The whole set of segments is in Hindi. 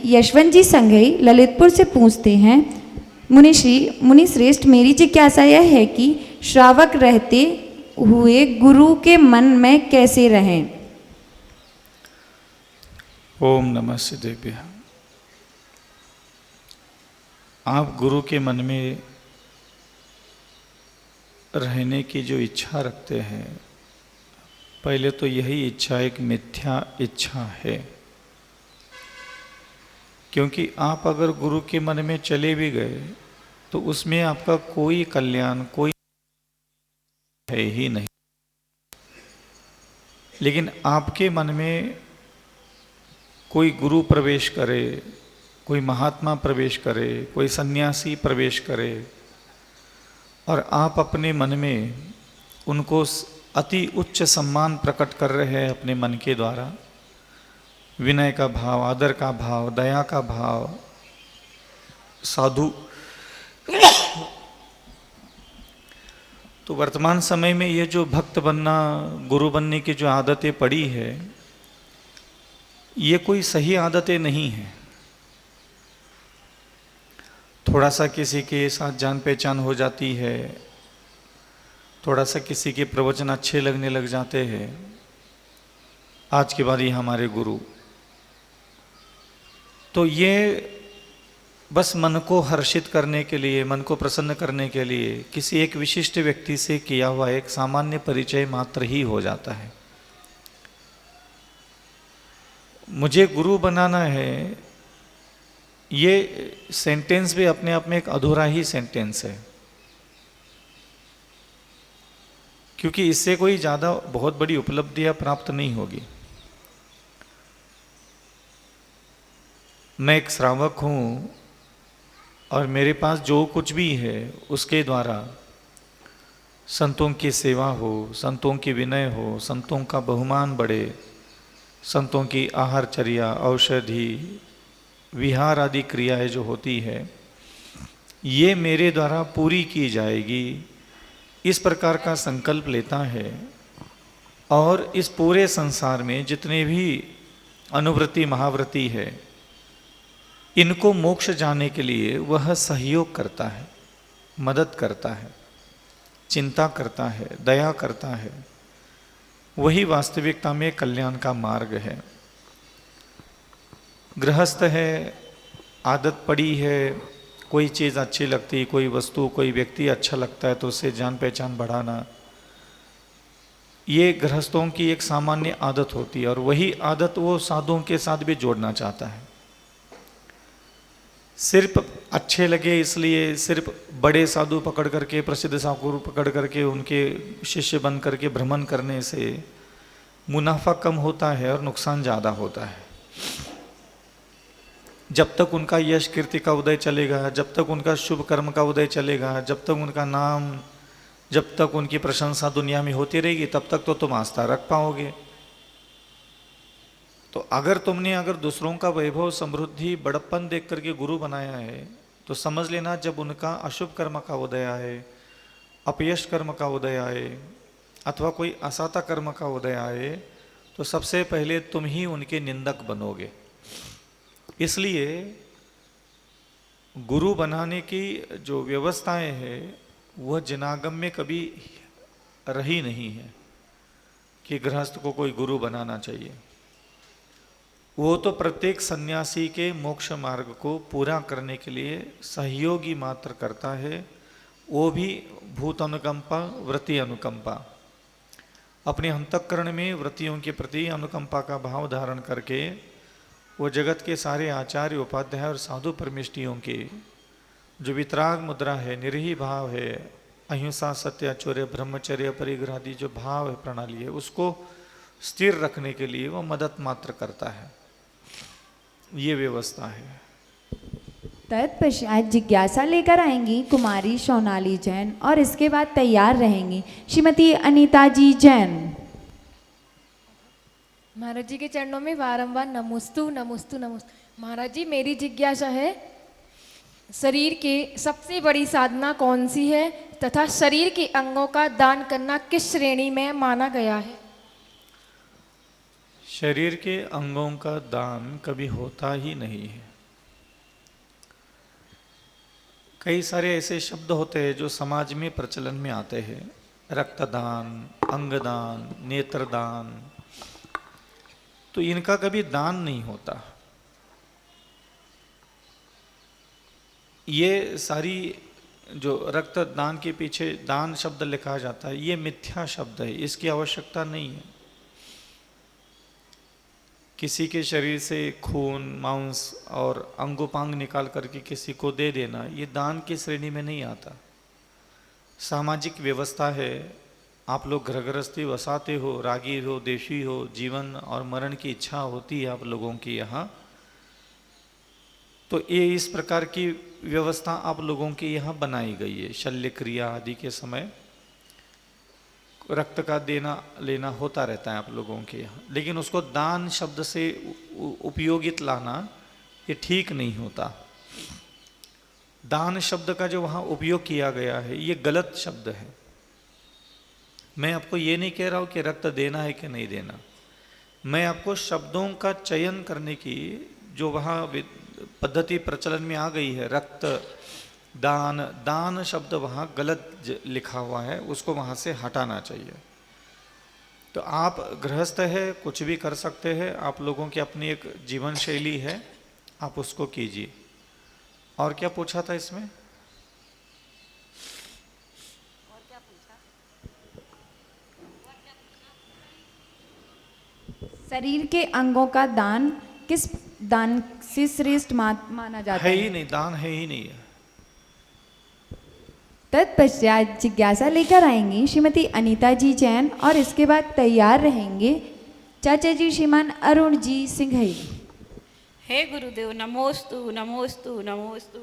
यशवंत जी संघई ललितपुर से पूछते हैं, मुनि श्रेष्ठ, मेरी जिज्ञासा यह है कि श्रावक रहते हुए गुरु के मन में कैसे रहें? ओम नमः सिद्धेभ्यः। आप गुरु के मन में रहने की जो इच्छा रखते हैं, पहले तो यही इच्छा एक मिथ्या इच्छा है, क्योंकि आप अगर गुरु के मन में चले भी गए तो उसमें आपका कोई कल्याण कोई है ही नहीं। लेकिन आपके मन में कोई गुरु प्रवेश करे, कोई महात्मा प्रवेश करे, कोई सन्यासी प्रवेश करे और आप अपने मन में उनको अति उच्च सम्मान प्रकट कर रहे हैं अपने मन के द्वारा, विनय का भाव, आदर का भाव, दया का भाव, साधु। तो वर्तमान समय में ये जो भक्त बनना, गुरु बनने की जो आदतें पड़ी है, ये कोई सही आदतें नहीं है। थोड़ा सा किसी के साथ जान पहचान हो जाती है, थोड़ा सा किसी के प्रवचन अच्छे लगने लग जाते हैं, आज के बाद ये हमारे गुरु। तो ये बस मन को हर्षित करने के लिए, मन को प्रसन्न करने के लिए किसी एक विशिष्ट व्यक्ति से किया हुआ एक सामान्य परिचय मात्र ही हो जाता है। मुझे गुरु बनाना है, ये सेंटेंस भी अपने आप में एक अधूरा ही सेंटेंस है, क्योंकि इससे कोई ज़्यादा बहुत बड़ी उपलब्धियां प्राप्त नहीं होगी। मैं एक श्रावक हूँ और मेरे पास जो कुछ भी है उसके द्वारा संतों की सेवा हो, संतों की विनय हो, संतों का बहुमान बढ़े, संतों की आहारचर्या, औषधि, विहार आदि क्रियाएं जो होती है, ये मेरे द्वारा पूरी की जाएगी, इस प्रकार का संकल्प लेता है। और इस पूरे संसार में जितने भी अनुवृत्ति महावृत्ति है, इनको मोक्ष जाने के लिए वह सहयोग करता है, मदद करता है, चिंता करता है, दया करता है। वही वास्तविकता में कल्याण का मार्ग है। गृहस्थ है, आदत पड़ी है, कोई चीज़ अच्छी लगती, कोई वस्तु, कोई व्यक्ति अच्छा लगता है तो उससे जान पहचान बढ़ाना, ये गृहस्थों की एक सामान्य आदत होती है। और वही आदत वो साधुओं के साथ भी जोड़ना चाहता है। सिर्फ अच्छे लगे इसलिए सिर्फ बड़े साधु पकड़ करके, प्रसिद्ध साधु पकड़ करके उनके शिष्य बन करके भ्रमण करने से मुनाफा कम होता है और नुकसान ज़्यादा होता है। जब तक उनका यश कीर्ति का उदय चलेगा, जब तक उनका शुभ कर्म का उदय चलेगा, जब तक उनका नाम, जब तक उनकी प्रशंसा दुनिया में होती रहेगी, तब तक तो तुम आस्था रख पाओगे। तो अगर दूसरों का वैभव, समृद्धि, बड़प्पन देख करके गुरु बनाया है, तो समझ लेना जब उनका अशुभ कर्म का उदय आए, अपयश कर्म का उदय आए, अथवा कोई असाता कर्म का उदय आए, तो सबसे पहले तुम ही उनके निंदक बनोगे। इसलिए गुरु बनाने की जो व्यवस्थाएं हैं वह जनागम में कभी रही नहीं है कि गृहस्थ को कोई गुरु बनाना चाहिए। वो तो प्रत्येक सन्यासी के मोक्ष मार्ग को पूरा करने के लिए सहयोगी मात्र करता है, वो भी भूत अनुकंपा, वृत्ति अनुकंपा। अपने अंतःकरण में वृत्तियों के प्रति अनुकंपा का भाव धारण करके वो जगत के सारे आचार्य, उपाध्याय और साधु परमिष्टियों के जो वितराग मुद्रा है, निरीह भाव है, अहिंसा, सत्य, आचर्य, ब्रह्मचर्य, परिग्रह आदि जो भाव है, प्रणाली है, उसको स्थिर रखने के लिए वो मदद मात्र करता है। ये व्यवस्था है। तत्पश्चात जिज्ञासा लेकर आएंगी कुमारी सोनाली जैन और इसके बाद तैयार रहेंगी श्रीमती अनीता जी जैन। महाराज जी के चरणों में बारंबार नमोस्तु नमोस्तु नमोस्तु। महाराज जी, मेरी जिज्ञासा है, शरीर के सबसे बड़ी साधना कौन सी है तथा शरीर के अंगों का दान करना किस श्रेणी में माना गया है? शरीर के अंगों का दान कभी होता ही नहीं है। कई सारे ऐसे शब्द होते हैं जो समाज में प्रचलन में आते हैं, रक्तदान, अंगदान, नेत्रदान, तो इनका कभी दान नहीं होता। ये सारी जो रक्तदान के पीछे दान शब्द लिखा जाता है, ये मिथ्या शब्द है, इसकी आवश्यकता नहीं है। किसी के शरीर से खून, मांस और अंगोपांग निकाल करके किसी को दे देना, ये दान की श्रेणी में नहीं आता। सामाजिक व्यवस्था है, आप लोग घर गृहस्थी बसाते हो, रागी हो, देशी हो, जीवन और मरण की इच्छा होती है आप लोगों की यहाँ, तो ये इस प्रकार की व्यवस्था आप लोगों के यहाँ बनाई गई है। शल्य क्रिया आदि के समय रक्त का देना लेना होता रहता है आप लोगों के यहाँ, लेकिन उसको दान शब्द से उपयोगित लाना ये ठीक नहीं होता। दान शब्द का जो वहाँ उपयोग किया गया है ये गलत शब्द है। मैं आपको ये नहीं कह रहा हूँ कि रक्त देना है कि नहीं देना, मैं आपको शब्दों का चयन करने की जो वहाँ पद्धति प्रचलन में आ गई है, रक्त दान, दान शब्द वहाँ गलत लिखा हुआ है, उसको वहाँ से हटाना चाहिए। तो आप गृहस्थ है, कुछ भी कर सकते हैं, आप लोगों की अपनी एक जीवन शैली है, आप उसको कीजिए। और क्या पूछा था इसमें? शरीर के अंगों का दान किस दान से श्रेष्ठ माना जाता है है? ही नहीं, दान है ही नहीं है। तत्पश्चात जिज्ञासा लेकर आएंगी श्रीमती अनीता जी जैन और इसके बाद तैयार रहेंगे चाचा जी श्रीमान अरुण जी सिंघई। हे गुरुदेव, नमोस्तु नमोस्तु नमोस्तु।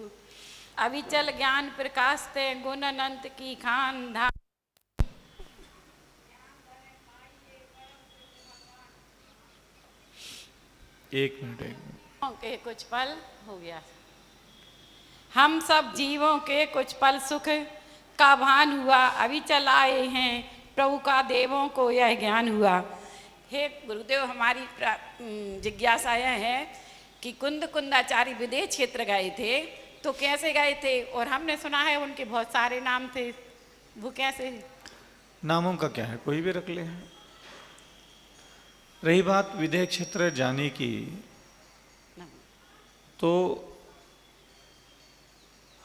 अविचल ज्ञान प्रकाश ते गुण अनंत की खान धाम। एक मिनट के कुछ पल हो गया, हम सब जीवों के कुछ पल सुख का भान हुआ, अभी चल आए हैं प्रभु का, देवों को यह ज्ञान हुआ। हे गुरुदेव, हमारी जिज्ञासा यह है कि कुंदाचार्य विदेश क्षेत्र गए थे, तो कैसे गए थे? और हमने सुना है उनके बहुत सारे नाम थे, वो कैसे? नामों का क्या है, कोई भी रख ले। रही बात विदेश क्षेत्र जाने की, तो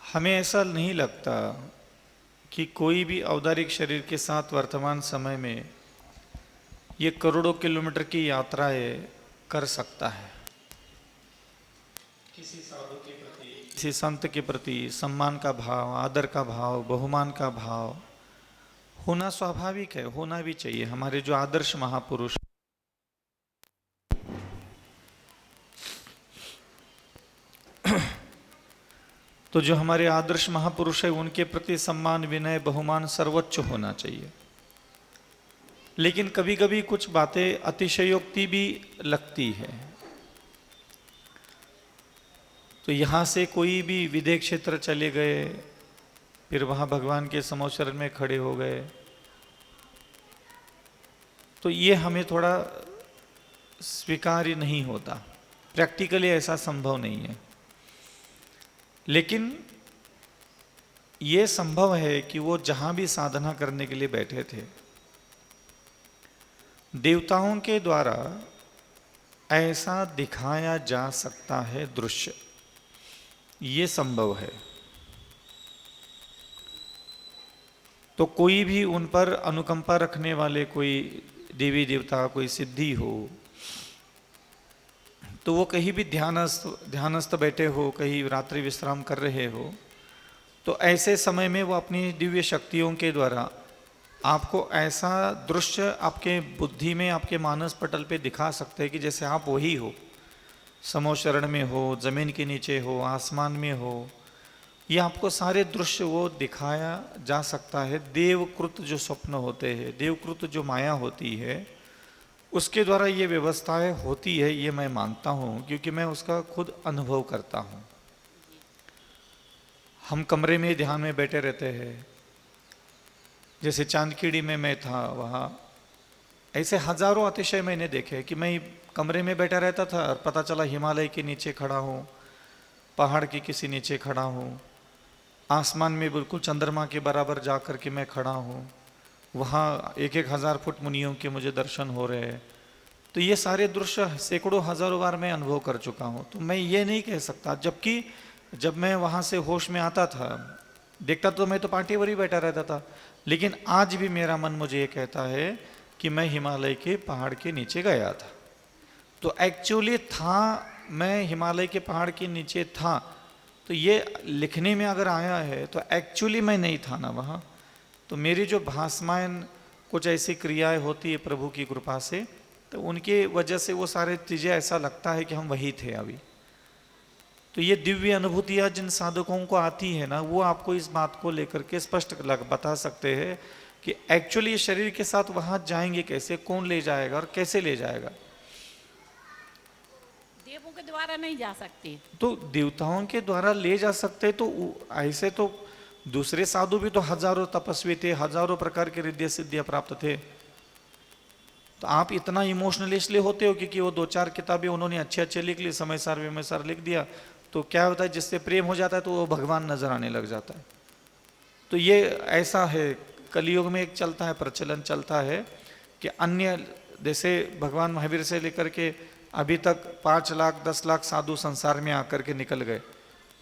हमें ऐसा नहीं लगता कि कोई भी औदारिक शरीर के साथ वर्तमान समय में ये करोड़ों किलोमीटर की यात्राएं कर सकता है। किसी साधु के प्रति, किसी संत के प्रति सम्मान का भाव, आदर का भाव, बहुमान का भाव होना स्वाभाविक है, होना भी चाहिए। हमारे जो आदर्श महापुरुष, तो जो हमारे आदर्श महापुरुष है उनके प्रति सम्मान, विनय, बहुमान सर्वोच्च होना चाहिए। लेकिन कभी कभी कुछ बातें अतिशयोक्ति भी लगती है। तो यहाँ से कोई भी विदेश क्षेत्र चले गए, फिर वहाँ भगवान के समोचरण में खड़े हो गए, तो ये हमें थोड़ा स्वीकार्य नहीं होता। प्रैक्टिकली ऐसा संभव नहीं है। लेकिन ये संभव है कि वो जहां भी साधना करने के लिए बैठे थे, देवताओं के द्वारा ऐसा दिखाया जा सकता है दृश्य, ये संभव है। तो कोई भी उन पर अनुकंपा रखने वाले कोई देवी देवता, कोई सिद्धि हो, तो वो कहीं भी ध्यानस्थ बैठे हो, कहीं रात्रि विश्राम कर रहे हो, तो ऐसे समय में वो अपनी दिव्य शक्तियों के द्वारा आपको ऐसा दृश्य आपके बुद्धि में, आपके मानस पटल पे दिखा सकते हैं कि जैसे आप वही हो, समोचरण में हो, जमीन के नीचे हो, आसमान में हो। ये आपको सारे दृश्य वो दिखाया जा सकता है। देवकृत जो स्वप्न होते हैं, देवकृत जो माया होती है, उसके द्वारा ये व्यवस्थाएं होती है, ये मैं मानता हूँ, क्योंकि मैं उसका खुद अनुभव करता हूँ। हम कमरे में ध्यान में बैठे रहते हैं, जैसे चांदखेड़ी में मैं था, वहाँ ऐसे हजारों अतिशय मैंने देखे कि मैं कमरे में बैठा रहता था और पता चला हिमालय के नीचे खड़ा हूँ, पहाड़ के किसी नीचे खड़ा हूँ, आसमान में बिल्कुल चंद्रमा के बराबर जा कर के मैं खड़ा हूँ, वहाँ 1,000 फुट मुनियों के मुझे दर्शन हो रहे हैं। तो ये सारे दृश्य सैकड़ों हजारों बार मैं अनुभव कर चुका हूँ। तो मैं ये नहीं कह सकता, जबकि जब मैं वहाँ से होश में आता था, देखता तो मैं तो पार्टी पर ही बैठा रहता था, लेकिन आज भी मेरा मन मुझे ये कहता है कि मैं हिमालय के पहाड़ के नीचे गया था। तो एक्चुअली था, मैं हिमालय के पहाड़ के नीचे था। तो ये लिखने में अगर आया है तो एक्चुअली मैं नहीं था ना वहाँ। तो मेरी जो भासमान कुछ ऐसी क्रियाएं होती है प्रभु की कृपा से, तो उनके वजह से वो सारे चीज़ें ऐसा लगता है कि हम वही थे अभी। तो ये दिव्य अनुभूतियाँ जिन साधकों को आती है ना, वो आपको इस बात को लेकर के स्पष्ट बता सकते हैं कि एक्चुअली शरीर के साथ वहाँ जाएंगे कैसे, कौन ले जाएगा और कैसे ले जाएगा। देवों के द्वारा नहीं जा सकते, तो देवताओं के द्वारा ले जा सकते। तो ऐसे तो दूसरे साधु भी तो हजारों तपस्वी थे, हजारों प्रकार के रिद्धि सिद्धियां प्राप्त थे। तो आप इतना इमोशनल इसलिए होते हो क्योंकि वो 2-4 किताबें उन्होंने अच्छे लिख ली, समय सार विमय सार लिख दिया, तो क्या होता है जिससे प्रेम हो जाता है तो वो भगवान नजर आने लग जाता है। तो ये ऐसा है, कलयुग में एक चलता है, प्रचलन चलता है कि अन्य जैसे भगवान महावीर से लेकर के अभी तक 5 लाख 10 लाख साधु संसार में आकर के निकल गए,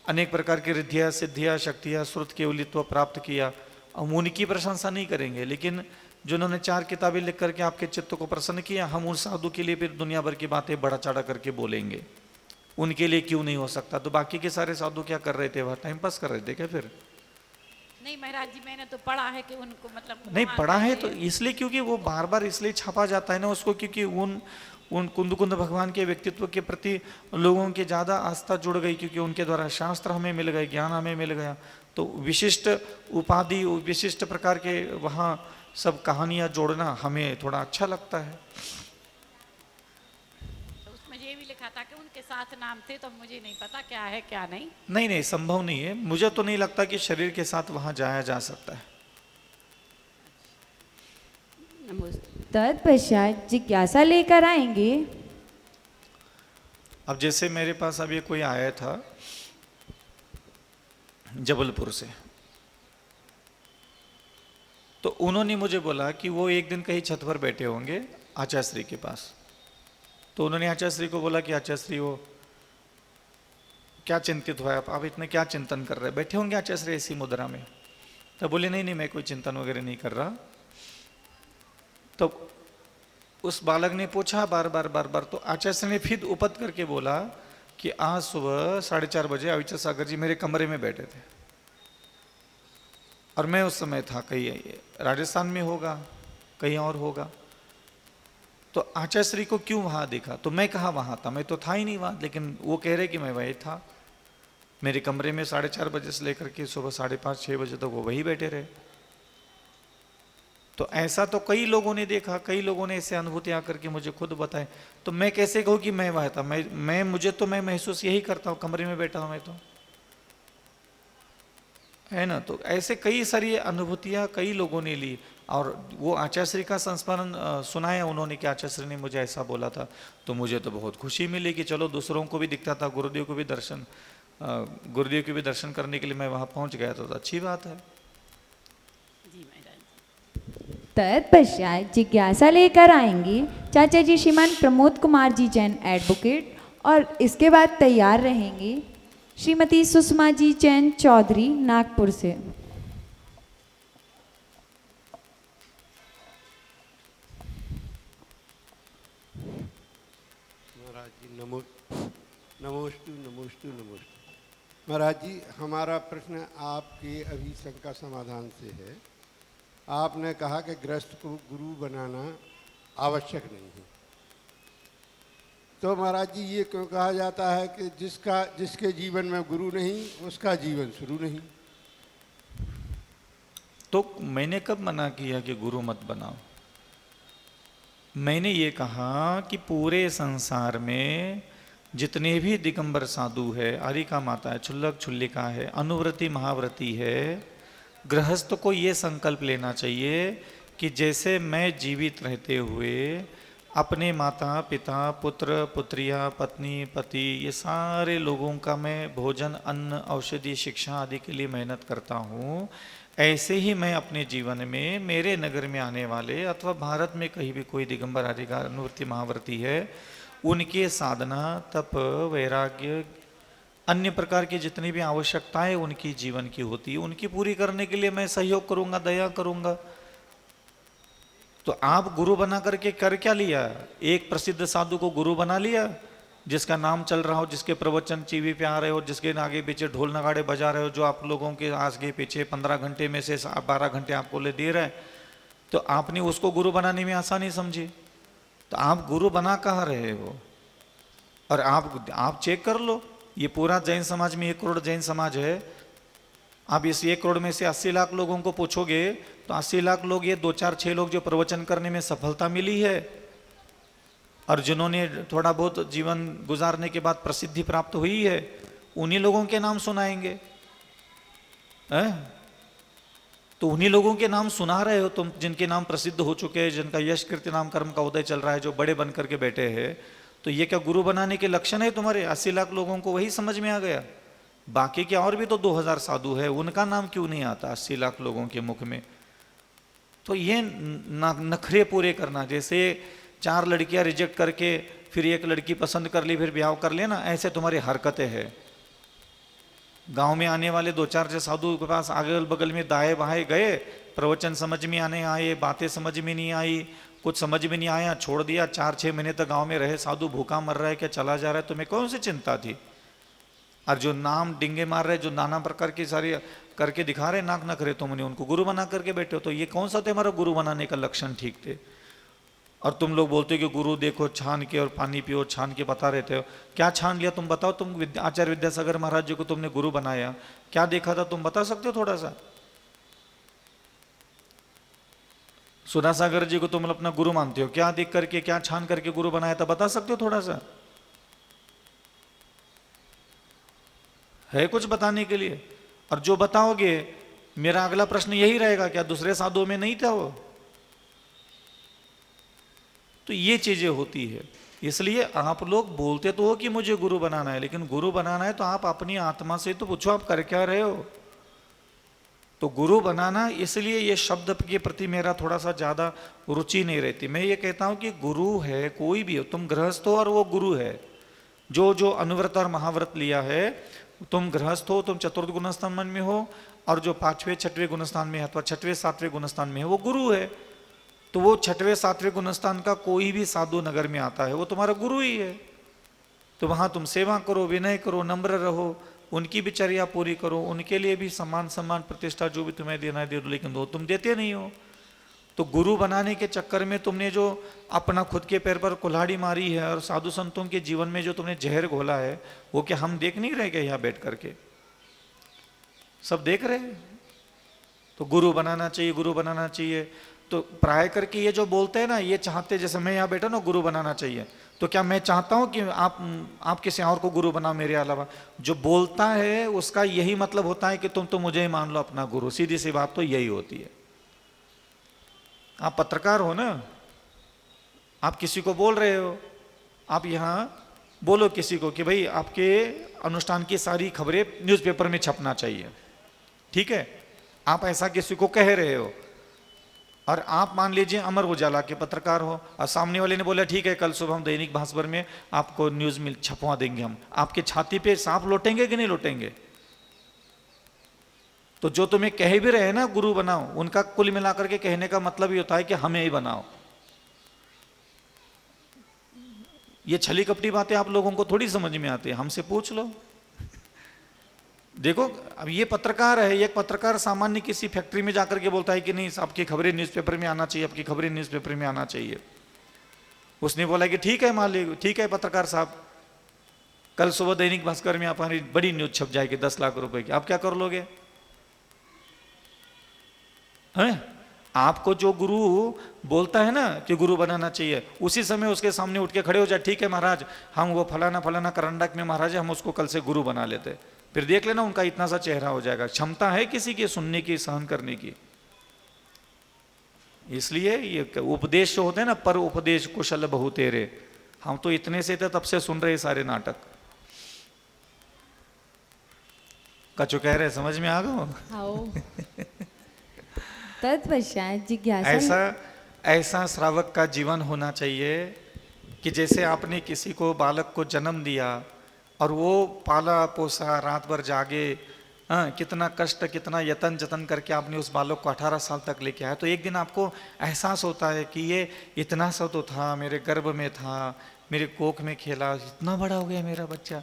अनेक प्रकार की रिद्धियाँ सिद्धियाँ शक्तियाँ श्रुत केवलित्व प्राप्त किया। हम उनकी प्रशंसा नहीं करेंगे, लेकिन जिन्होंने 4 किताबें लिख करके आपके चित्त को प्रसन्न किया, हम उस साधु के लिए फिर दुनिया भर की बातें बड़ा चढ़ा करके बोलेंगे। उनके लिए क्यों नहीं हो सकता? तो बाकी के सारे साधु क्या कर रहे थे? वह टाइम पास कर रहे थे क्या? फिर नहीं महाराज जी, मैंने तो पढ़ा है कि उनको मतलब नहीं वहाँ पढ़ा है गए। तो इसलिए क्योंकि वो बार बार इसलिए छापा जाता है ना उसको, क्योंकि उन कुंद भगवान के व्यक्तित्व के प्रति लोगों की ज़्यादा आस्था जुड़ गई, क्योंकि उनके द्वारा शास्त्र हमें मिल गए, ज्ञान हमें मिल गया। तो विशिष्ट उपाधि, विशिष्ट प्रकार के वहाँ सब कहानियाँ जोड़ना हमें थोड़ा अच्छा लगता है। तो उसमें ये भी लिखा था कि उनके साथ नाम थे, तो मुझे नहीं पता क्या है क्या नहीं। नहीं संभव नहीं है, मुझे तो नहीं लगता कि शरीर के साथ वहाँ जाया जा सकता है। तत्पश्चात जिज्ञासा लेकर आएंगे। अब जैसे मेरे पास अभी कोई आया था जबलपुर से, तो उन्होंने मुझे बोला कि वो एक दिन कहीं छत पर बैठे होंगे आचार्य के पास। तो उन्होंने आचार्य को बोला कि आचार्य वो क्या चिंतित हुआ, आप इतने क्या चिंतन कर रहे, बैठे होंगे आचार्य ऐसी मुद्रा में। तो बोले नहीं मैं कोई चिंतन वगैरह नहीं कर रहा। तो उस बालक ने पूछा बार बार, तो आचार्य ने फिर उपत करके बोला कि आज सुबह 4:30 बजे अविचल सागर जी मेरे कमरे में बैठे थे, और मैं उस समय था कहीं राजस्थान में होगा, कहीं और होगा। तो आचार्य को क्यों वहां देखा? तो मैं कहा वहां था, मैं तो था ही नहीं वहां, लेकिन वो कह रहे कि मैं वही था। मेरे कमरे में 4:30 बजे से लेकर के सुबह 5:30-6 बजे तक वो वही बैठे रहे। तो ऐसा तो कई लोगों ने देखा, कई लोगों ने ऐसे अनुभूति आकर के मुझे खुद बताए। तो मैं कैसे कहूँ कि मैं वह था? मैं महसूस यही करता हूँ, कमरे में बैठा हूँ मैं तो, है ना। तो ऐसे कई सारी अनुभूतियाँ कई लोगों ने ली, और वो आचार्य का संस्मरण सुनाया उन्होंने कि आचार्य ने मुझे ऐसा बोला था। तो मुझे तो बहुत खुशी मिली कि चलो दूसरों को भी दिखता था, गुरुदेव को भी दर्शन करने के लिए मैं वहाँ पहुँच गया, तो अच्छी बात है। जी महाराज। तत्पश्चात जिज्ञासा लेकर आएंगे चाचा जी श्रीमान प्रमोद कुमार जी जैन एडवोकेट, और इसके बाद तैयार रहेंगे श्रीमती सुषमा जी जैन चौधरी नागपुर से। महाराज जी नमोस्तु। महाराज जी, हमारा प्रश्न आपके अभी शंका समाधान से है। आपने कहा कि गृहस्थ को गुरु बनाना आवश्यक नहीं है, तो महाराज जी ये क्यों कहा जाता है कि जिसके जीवन में गुरु नहीं उसका जीवन शुरू नहीं? तो मैंने कब मना किया कि गुरु मत बनाओ? मैंने ये कहा कि पूरे संसार में जितने भी दिगंबर साधु है, आरिका माता है, छुल्लक छुल्लिका है, अनुव्रति महाव्रती है, गृहस्थ को ये संकल्प लेना चाहिए कि जैसे मैं जीवित रहते हुए अपने माता पिता पुत्र पुत्रियाँ पत्नी पति ये सारे लोगों का मैं भोजन अन्न औषधि शिक्षा आदि के लिए मेहनत करता हूँ, ऐसे ही मैं अपने जीवन में मेरे नगर में आने वाले अथवा भारत में कहीं भी कोई दिगंबर अधिकार अनुवृत्ति महाव्रती है, उनके साधना तप वैराग्य अन्य प्रकार की जितनी भी आवश्यकताएं उनकी जीवन की होती है उनकी पूरी करने के लिए मैं सहयोग करूंगा, दया करूंगा। तो आप गुरु बना करके कर क्या लिया? एक प्रसिद्ध साधु को गुरु बना लिया जिसका नाम चल रहा हो, जिसके प्रवचन टीवी पे आ रहे हो, जिसके आगे पीछे ढोल नगाड़े बजा रहे हो, जो आप लोगों के आगे पीछे 15 घंटे में से 12 घंटे आपको ले दे रहा है, तो आपने उसको गुरु बनाने में आसानी समझी। तो आप गुरु बना कहाँ रहे हो? और आप चेक कर लो, ये पूरा जैन समाज में 1 करोड़ जैन समाज है। आप इस 1 करोड़ में से 80 लाख लोगों को पूछोगे तो 80 लाख लोग ये 2 4 6 लोग जो प्रवचन करने में सफलता मिली है और जिन्होंने थोड़ा बहुत जीवन गुजारने के बाद प्रसिद्धि प्राप्त हुई है, उन्हीं लोगों के नाम सुनाएंगे। तो उन्हीं लोगों के नाम सुना रहे हो तुम, जिनके नाम प्रसिद्ध हो चुके हैं, जिनका यश कीर्ति नाम कर्म का उदय चल रहा है, जो बड़े बन करके बैठे हैं। तो ये क्या गुरु बनाने के लक्षण है तुम्हारे? 80 लाख लोगों को वही समझ में आ गया। बाकी के और भी तो 2000 साधु है, उनका नाम क्यों नहीं आता 80 लाख लोगों के मुख में? तो ये नखरे पूरे करना, जैसे 4 लड़कियां रिजेक्ट करके फिर 1 लड़की पसंद कर ली फिर ब्याह कर लेना, ऐसे तुम्हारी हरकतें हैं। गांव में आने वाले 2 4 साधु के पास अगल बगल में दाएं बाएं गए, प्रवचन समझ में आने आए, बातें समझ में नहीं आई, कुछ समझ में नहीं आया, छोड़ दिया। 4 6 महीने तक गांव में रहे, साधु भूखा मर रहा है क्या चला जा रहा है, तुम्हें कौन सी चिंता थी? और जो नाम डिंगे मार रहे, जो नाना प्रकार की सारी करके दिखा रहे नाक नखरे, तुमने उनको गुरु बना करके बैठे हो। तो ये कौन सा थे हमारा गुरु बनाने का लक्षण ठीक थे? और तुम लोग बोलते हो कि गुरु देखो छान के और पानी पियो छान के बता रहते हो। क्या छान लिया तुम बताओ? तुम आचार्य विद्यासागर महाराज जी को तुमने गुरु बनाया, क्या देखा था तुम बता सकते हो थोड़ा सा? सुधासागर जी को तुम अपना गुरु मानते हो, क्या देख करके क्या छान करके गुरु बनाया था बता सकते हो थोड़ा सा? है कुछ बताने के लिए? और जो बताओगे मेरा अगला प्रश्न यही रहेगा, क्या दूसरे साधुओं में नहीं था वो? तो ये चीजें होती है। इसलिए आप लोग बोलते तो हो कि मुझे गुरु बनाना है, लेकिन गुरु बनाना है तो आप अपनी आत्मा से तो पूछो आप कर क्या रहे हो। तो गुरु बनाना, इसलिए ये शब्द के प्रति मेरा थोड़ा सा ज्यादा रुचि नहीं रहती। मैं ये कहता हूं कि गुरु है कोई भी हो, तुम गृहस्थ हो और वो गुरु है। जो अनुव्रत और महाव्रत लिया है, तुम गृहस्थ हो, तुम चतुर्थ गुणस्थान में हो, और जो 5वें 6वें गुणस्थान में है अथवा 6वें 7वें गुणस्थान में है वो गुरु है। तो वो 6वें 7वें गुणस्थान का कोई भी साधु नगर में आता है वो तुम्हारा गुरु ही है। तो वहां तुम सेवा करो, विनय करो, नम्र रहो, उनकी भी चर्या पूरी करो, उनके लिए भी सम्मान प्रतिष्ठा जो भी तुम्हें देना है दे दो, लेकिन वो तुम देते नहीं हो। तो गुरु बनाने के चक्कर में तुमने जो अपना खुद के पैर पर कुल्हाड़ी मारी है और साधु संतों के जीवन में जो तुमने जहर घोला है, वो क्या हम देख नहीं रहे क्या? यहाँ बैठ करके सब देख रहे हैं। तो गुरु बनाना चाहिए, गुरु बनाना चाहिए। तो प्राय करके ये जो बोलते हैं ना, ये चाहते, जैसे मैं यहाँ बैठा ना गुरु बनाना चाहिए, तो क्या मैं चाहता हूं कि आप किसी और को गुरु बनाओ मेरे अलावा? जो बोलता है उसका यही मतलब होता है कि तुम तो मुझे ही मान लो अपना गुरु। सीधी सी बात तो यही होती है। आप पत्रकार हो ना, आप किसी को बोल रहे हो, आप यहाँ बोलो किसी को कि भाई आपके अनुष्ठान की सारी खबरें न्यूज़पेपर में छपना चाहिए, ठीक है? आप ऐसा किसी को कह रहे हो, और आप मान लीजिए अमर उजाला के पत्रकार हो, और सामने वाले ने बोला ठीक है कल सुबह हम दैनिक भास्कर में आपको न्यूज में छपवा देंगे, हम आपके छाती पे सांप लौटेंगे कि नहीं लौटेंगे? तो जो तुम्हें कह भी रहे ना गुरु बनाओ, उनका कुल मिलाकर के कहने का मतलब ये होता है कि हमें ही बनाओ। ये छली कपटी बातें आप लोगों को थोड़ी समझ में आती है, हमसे पूछ लो। देखो अब ये पत्रकार है, एक पत्रकार सामान्य किसी फैक्ट्री में जाकर के बोलता है कि नहीं आपकी खबरें न्यूज़पेपर में आना चाहिए, आपकी खबरें न्यूज़पेपर में आना चाहिए। उसने बोला कि ठीक है मालिक, ठीक है पत्रकार साहब, कल सुबह दैनिक भास्कर में हमारी बड़ी न्यूज छप जाएगी 10 लाख रुपए की, आप क्या कर लोगे? हैं? आपको जो गुरु बोलता है ना कि गुरु बनाना चाहिए, उसी समय उसके सामने उठ के खड़े हो जाए, ठीक है महाराज हम वो फलाना फलाना करंडक में महाराज हम उसको कल से गुरु बना लेते, फिर देख लेना उनका इतना सा चेहरा हो जाएगा। क्षमता है किसी की सुनने की, सहन करने की? इसलिए ये उपदेश जो होते हैं ना, पर उपदेश कुशल बहु तेरे, हम तो इतने से थे तब से सुन रहे सारे नाटक। कछु कह रहे, समझ में आ गो? तत्पश्चात जिज्ञासा ऐसा श्रावक का जीवन होना चाहिए कि जैसे आपने किसी को, बालक को जन्म दिया और वो पाला पोसा, रात भर जागे, कितना कष्ट, कितना यतन जतन करके आपने उस बालक को 18 साल तक लेके आया, तो एक दिन आपको एहसास होता है कि ये इतना सा तो था, मेरे गर्भ में था, मेरे कोख में खेला, इतना बड़ा हो गया मेरा बच्चा।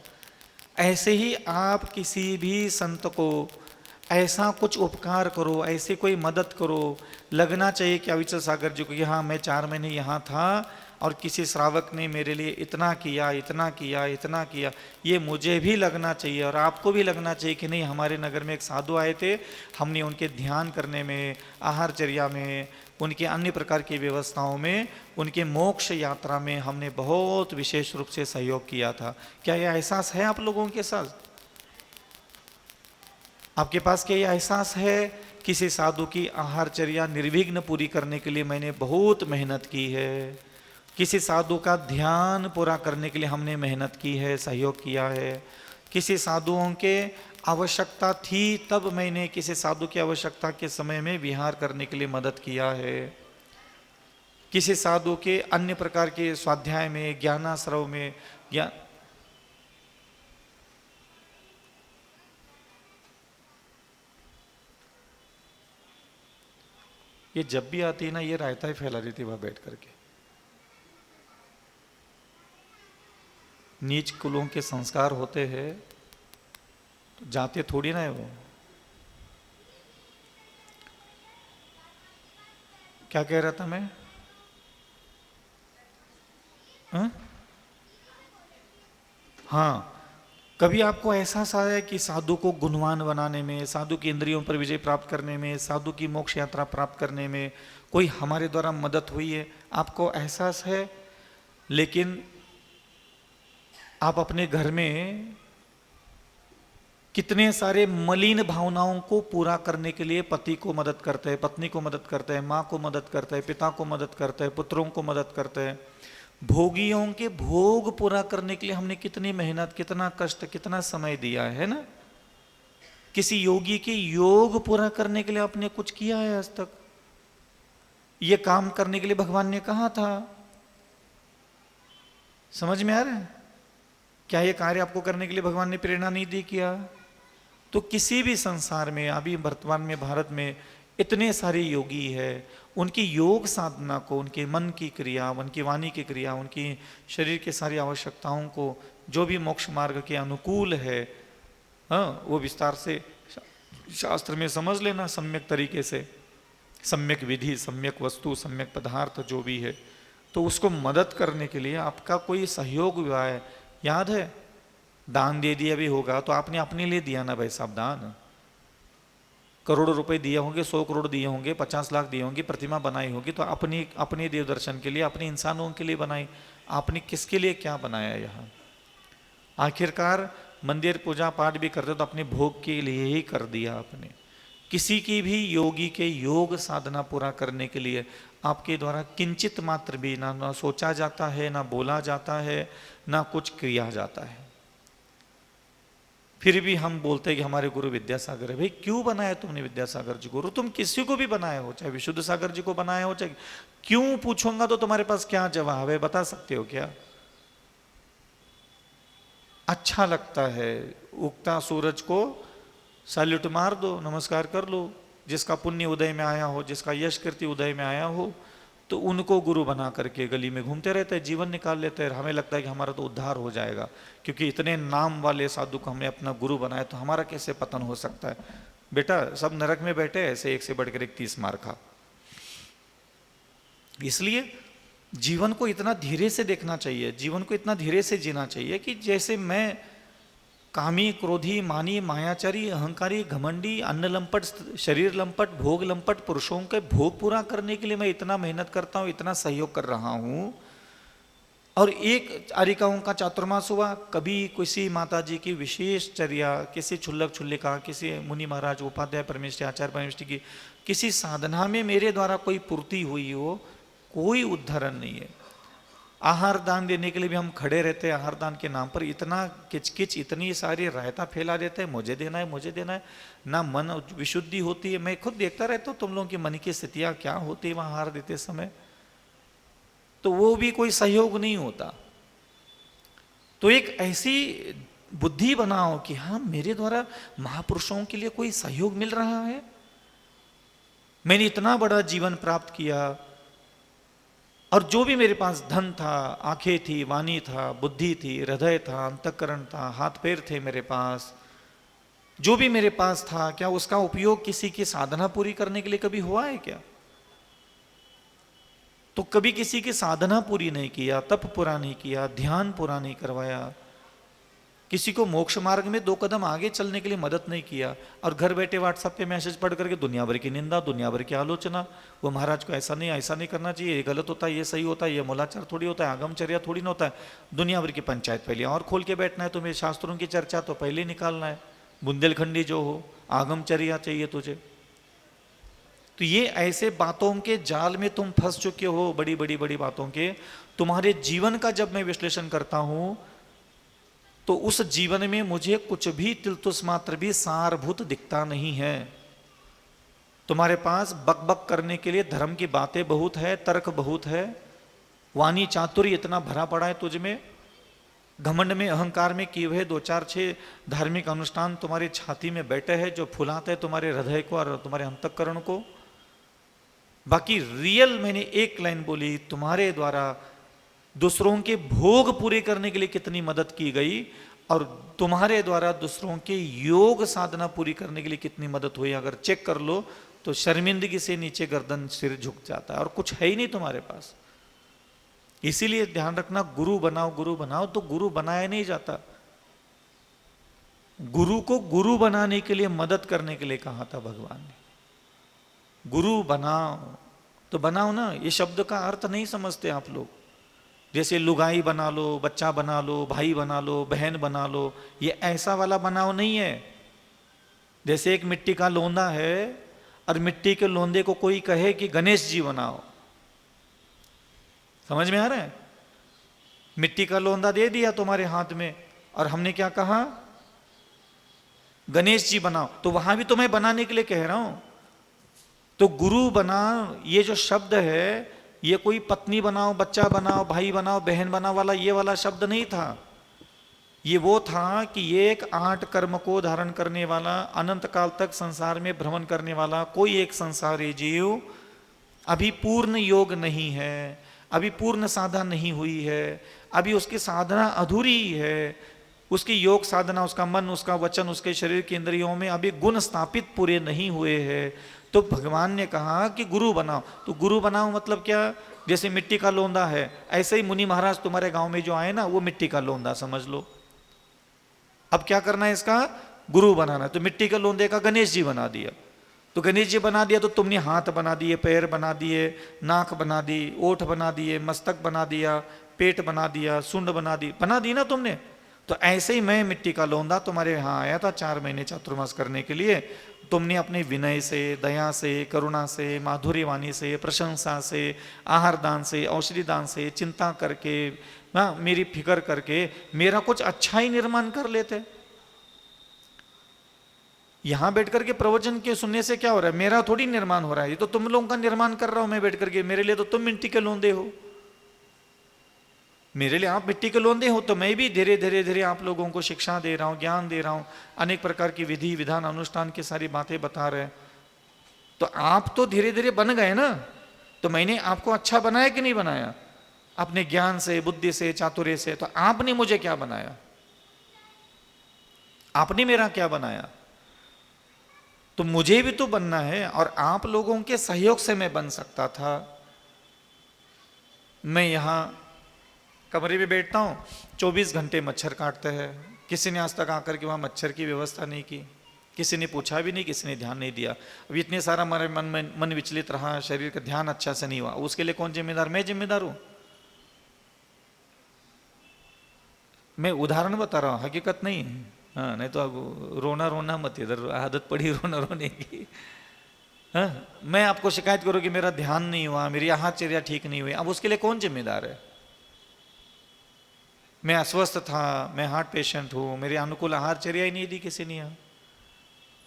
ऐसे ही आप किसी भी संत को ऐसा कुछ उपकार करो, ऐसे कोई मदद करो, लगना चाहिए कि अविचल सागर जी को कि हाँ मैं 4 महीने यहाँ था और किसी श्रावक ने मेरे लिए इतना किया, इतना किया, इतना किया, ये मुझे भी लगना चाहिए और आपको भी लगना चाहिए कि नहीं, हमारे नगर में एक साधु आए थे, हमने उनके ध्यान करने में, आहारचर्या में, उनके अन्य प्रकार की व्यवस्थाओं में, उनके मोक्ष यात्रा में हमने बहुत विशेष रूप से सहयोग किया था। क्या यह एहसास है आप लोगों के साथ? आपके पास क्या यह एहसास है? किसी साधु की आहारचर्या निर्विघ्न पूरी करने के लिए मैंने बहुत मेहनत की है, किसी साधु का ध्यान पूरा करने के लिए हमने मेहनत की है, सहयोग किया है, किसी साधुओं के आवश्यकता थी तब मैंने किसी साधु की आवश्यकता के समय में विहार करने के लिए मदद किया है, किसी साधु के अन्य प्रकार के स्वाध्याय में, ज्ञानाश्रव में, ज्ञान, ये जब भी आती है ना, ये रायता ही फैला रही थी वहां बैठ करके। नीच कुलों के संस्कार होते हैं तो जाते थोड़ी ना है वो। क्या कह रहा था मैं? हाँ, कभी आपको एहसास आया कि साधु को गुणवान बनाने में, साधु की इंद्रियों पर विजय प्राप्त करने में, साधु की मोक्ष यात्रा प्राप्त करने में कोई हमारे द्वारा मदद हुई है? आपको एहसास है? लेकिन आप अपने घर में कितने सारे मलिन भावनाओं को पूरा करने के लिए पति को मदद करते हैं, पत्नी को मदद करते हैं, माँ को मदद करते हैं, पिता को मदद करते हैं, पुत्रों को मदद करते हैं। भोगियों के भोग पूरा करने के लिए हमने कितनी मेहनत, कितना कष्ट, कितना समय दिया है ना। किसी योगी के योग पूरा करने के लिए आपने कुछ किया है आज तक? ये काम करने के लिए भगवान ने कहा था। समझ में आ रहा है? क्या ये कार्य आपको करने के लिए भगवान ने प्रेरणा नहीं दी किया? तो किसी भी संसार में, अभी वर्तमान में भारत में इतने सारे योगी है, उनकी योग साधना को, उनके मन की क्रिया, उनकी वाणी की क्रिया, उनकी शरीर के सारी आवश्यकताओं को जो भी मोक्ष मार्ग के अनुकूल है, हाँ, वो विस्तार से शास्त्र में समझ लेना, सम्यक तरीके से, सम्यक विधि, सम्यक वस्तु, सम्यक पदार्थ जो भी है, तो उसको मदद करने के लिए आपका कोई सहयोग हुआ है? याद है, दान दे दिया भी होगा तो आपने अपने लिए दिया ना भाई साहब दान। करोड़ों रुपए दिए होंगे, 100 करोड़ दिए होंगे, 50 लाख दिए होंगे, प्रतिमा बनाई होगी, तो अपने देव दर्शन के लिए, अपने इंसानों के लिए बनाई। आपने किसके लिए क्या बनाया यहाँ? आखिरकार मंदिर पूजा पाठ भी करते तो अपने भोग के लिए ही कर दिया आपने। किसी की भी योगी के योग साधना पूरा करने के लिए आपके द्वारा किंचित मात्र भी ना सोचा जाता है, ना बोला जाता है, ना कुछ किया जाता है। फिर भी हम बोलते हैं कि हमारे गुरु विद्यासागर है। भाई क्यों बनाया तुमने विद्यासागर जी गुरु? तुम किसी को भी बनाए हो, चाहे विशुद्ध सागर जी को बनाए हो, चाहे क्यों पूछूंगा तो तुम्हारे पास क्या जवाब है, बता सकते हो क्या? अच्छा लगता है, उगता सूरज को सैल्यूट मार दो, नमस्कार कर लो। जिसका पुण्य उदय में आया हो, जिसका यश कीर्ति उदय में आया हो, तो उनको गुरु बना करके गली में घूमते रहते हैं, जीवन निकाल लेते हैं। हमें लगता है कि हमारा तो उद्धार हो जाएगा, क्योंकि इतने नाम वाले साधु को हमने अपना गुरु बनाया, तो हमारा कैसे पतन हो सकता है? बेटा, सब नरक में बैठे ऐसे, एक से बढ़कर एक 30 मार खा। इसलिए जीवन को इतना धीरे से देखना चाहिए, जीवन को इतना धीरे से जीना चाहिए कि जैसे मैं कामी, क्रोधी, मानी, मायाचारी, अहंकारी, घमंडी, अन्न लंपट, शरीर लंपट, भोग लंपट पुरुषों के भोग पूरा करने के लिए मैं इतना मेहनत करता हूँ, इतना सहयोग कर रहा हूँ, और एक आरिकाओं का चातुर्मास हुआ, कभी किसी माता जी की विशेष चर्या, किसी क्षुल्लक क्षुल्लिका, किसी मुनि महाराज उपाध्याय परमेष्ठी आचार्य परमेष्ठी की किसी साधना में मेरे द्वारा कोई पूर्ति हुई हो, कोई उद्धरण नहीं है। आहार दान देने के लिए भी हम खड़े रहते हैं, आहार दान के नाम पर इतना किचकिच, इतनी सारी रायता फैला देते हैं, मुझे देना है मुझे देना है, ना मन विशुद्धि होती है। मैं खुद देखता रहता हूँ तुम लोगों की मन की स्थितियाँ क्या होती है वहाँ आहार देते समय, तो वो भी कोई सहयोग नहीं होता। तो एक ऐसी बुद्धि बनाओ कि हाँ मेरे द्वारा महापुरुषों के लिए कोई सहयोग मिल रहा है, मैंने इतना बड़ा जीवन प्राप्त किया, और जो भी मेरे पास धन था, आंखें थी, वाणी था, बुद्धि थी, हृदय था, अंतःकरण था, हाथ पैर थे मेरे पास, जो भी मेरे पास था, क्या उसका उपयोग किसी की साधना पूरी करने के लिए कभी हुआ है क्या? तो कभी किसी की साधना पूरी नहीं किया, तप पूरा नहीं किया, ध्यान पूरा नहीं करवाया, किसी को मोक्ष मार्ग में 2 कदम आगे चलने के लिए मदद नहीं किया, और घर बैठे व्हाट्सएप पे मैसेज पढ़ करके दुनिया भर की निंदा, दुनिया भर की आलोचना, वो महाराज को ऐसा नहीं करना चाहिए, ये गलत होता है, ये सही होता है, ये मूलाचार थोड़ी होता है, आगमचर्या थोड़ी ना होता है, दुनिया भर की पंचायत पहले और खोल के बैठना है तुम्हें, शास्त्रों की चर्चा तो पहले निकालना है, बुंदेलखंडी जो हो, आगमचर्या चाहिए तुझे। तो ये ऐसे बातों के जाल में तुम फंस चुके हो, बड़ी बड़ी बड़ी बातों के। तुम्हारे जीवन का जब मैं विश्लेषण करता हूं तो उस जीवन में मुझे कुछ भी तिलतुस मात्र भी सारभूत दिखता नहीं है। तुम्हारे पास बक बक करने के लिए धर्म की बातें बहुत है, तर्क बहुत है, वाणी चातुर्य इतना भरा पड़ा है तुझ में, घमंड में अहंकार में किए हुए 2-4-6 धार्मिक अनुष्ठान तुम्हारी छाती में बैठे हैं जो फुलाते हैं तुम्हारे हृदय को और तुम्हारे अंतःकरण को। बाकी रियल मैंने एक लाइन बोली, तुम्हारे द्वारा दूसरों के भोग पूरे करने के लिए कितनी मदद की गई और तुम्हारे द्वारा दूसरों के योग साधना पूरी करने के लिए कितनी मदद हुई, अगर चेक कर लो तो शर्मिंदगी से नीचे गर्दन सिर झुक जाता है और कुछ है ही नहीं तुम्हारे पास। इसीलिए ध्यान रखना, गुरु बनाओ तो गुरु बनाया नहीं जाता, गुरु को गुरु बनाने के लिए, मदद करने के लिए कहा था भगवान ने। गुरु बनाओ तो बनाओ ना, ये शब्द का अर्थ नहीं समझते आप लोग। जैसे लुगाई बना लो, बच्चा बना लो, भाई बना लो, बहन बना लो, ये ऐसा वाला बनाओ नहीं है। जैसे एक मिट्टी का लोंदा है और मिट्टी के लोंदे को कोई कहे कि गणेश जी बनाओ, समझ में आ रहा है? मिट्टी का लोंदा दे दिया तुम्हारे हाथ में और हमने क्या कहा, गणेश जी बनाओ, तो वहां भी तुम्हें बनाने के लिए कह रहा हूं। तो गुरु बना, ये जो शब्द है ये कोई पत्नी बनाओ, बच्चा बनाओ, भाई बनाओ, बहन बनाओ वाला ये वाला शब्द नहीं था। ये वो था कि ये एक 8 कर्म को धारण करने वाला, अनंत काल तक संसार में भ्रमण करने वाला कोई एक संसारी जीव अभी पूर्ण योग नहीं है, अभी पूर्ण साधना नहीं हुई है, अभी उसकी साधना अधूरी है, उसकी योग साधना, उसका मन, उसका वचन, उसके शरीर के इंद्रियों में अभी गुण स्थापित पूरे नहीं हुए हैं। तो भगवान ने कहा कि गुरु बनाओ। तो गुरु बनाओ मतलब क्या, जैसे मिट्टी का लोंदा है ऐसे ही मुनि महाराज तुम्हारे गांव में जो आए ना, वो मिट्टी का लोंदा समझ लो। अब क्या करना है, इसका गुरु बनाना है। तो मिट्टी के लोंदे का गणेश जी बना दिया, तो गणेश जी बना दिया तो तुमने हाथ बना दिए, पैर बना दिए, नाक बना दी, ओठ बना दिए, मस्तक बना दिया, पेट बना दिया, सुंड बना दी ना तुमने। तो ऐसे ही मैं मिट्टी का लोंदा तुम्हारे यहाँ आया था 4 महीने चातुर्मास करने के लिए। तुमने अपने विनय से, दया से, करुणा से, माधुर्य वाणी से, प्रशंसा से, आहार दान से, औषधि दान से, चिंता करके, मेरी फिक्र करके मेरा कुछ अच्छा ही निर्माण कर लेते। यहां बैठ करके प्रवचन के सुनने से क्या हो रहा है, मेरा थोड़ी निर्माण हो रहा है, ये तो तुम लोगों का निर्माण कर रहा हूं मैं बैठ करके। मेरे लिए तो तुम मिट्टी के लोंदे हो, मेरे लिए आप मिट्टी के लोंदे हो, तो मैं भी धीरे धीरे धीरे आप लोगों को शिक्षा दे रहा हूं, ज्ञान दे रहा हूं, अनेक प्रकार की विधि विधान अनुष्ठान की सारी बातें बता रहे हैं। तो आप तो धीरे धीरे बन गए ना। तो मैंने आपको अच्छा बनाया कि नहीं बनाया, अपने ज्ञान से, बुद्धि से, चातुर्य से। तो आपने मुझे क्या बनाया, आपने मेरा क्या बनाया। तो मुझे भी तो बनना है, और आप लोगों के सहयोग से मैं बन सकता था। मैं यहां कमरे में बैठता हूँ, 24 घंटे मच्छर काटते हैं, किसी ने आज तक आकर के वहाँ मच्छर की व्यवस्था नहीं की, किसी ने पूछा भी नहीं, किसी ने ध्यान नहीं दिया। अब इतने सारा हमारे मन विचलित रहा, शरीर का ध्यान अच्छा से नहीं हुआ, उसके लिए कौन जिम्मेदार, मैं जिम्मेदार हूँ। मैं उदाहरण बता रहा हूँ, हकीकत नहीं है। हाँ, नहीं तो अब रोना रोना मत, इधर आदत पड़ी रोना रोने की। हाँ, मैं आपको शिकायत करूँ कि मेरा ध्यान नहीं हुआ, मेरी आहारचर्या ठीक नहीं हुई, अब उसके लिए कौन जिम्मेदार है? मैं अस्वस्थ था, मैं हार्ट पेशेंट हूँ, मेरे अनुकूल आहारचर्या ही नहीं दी किसी ने यहाँ।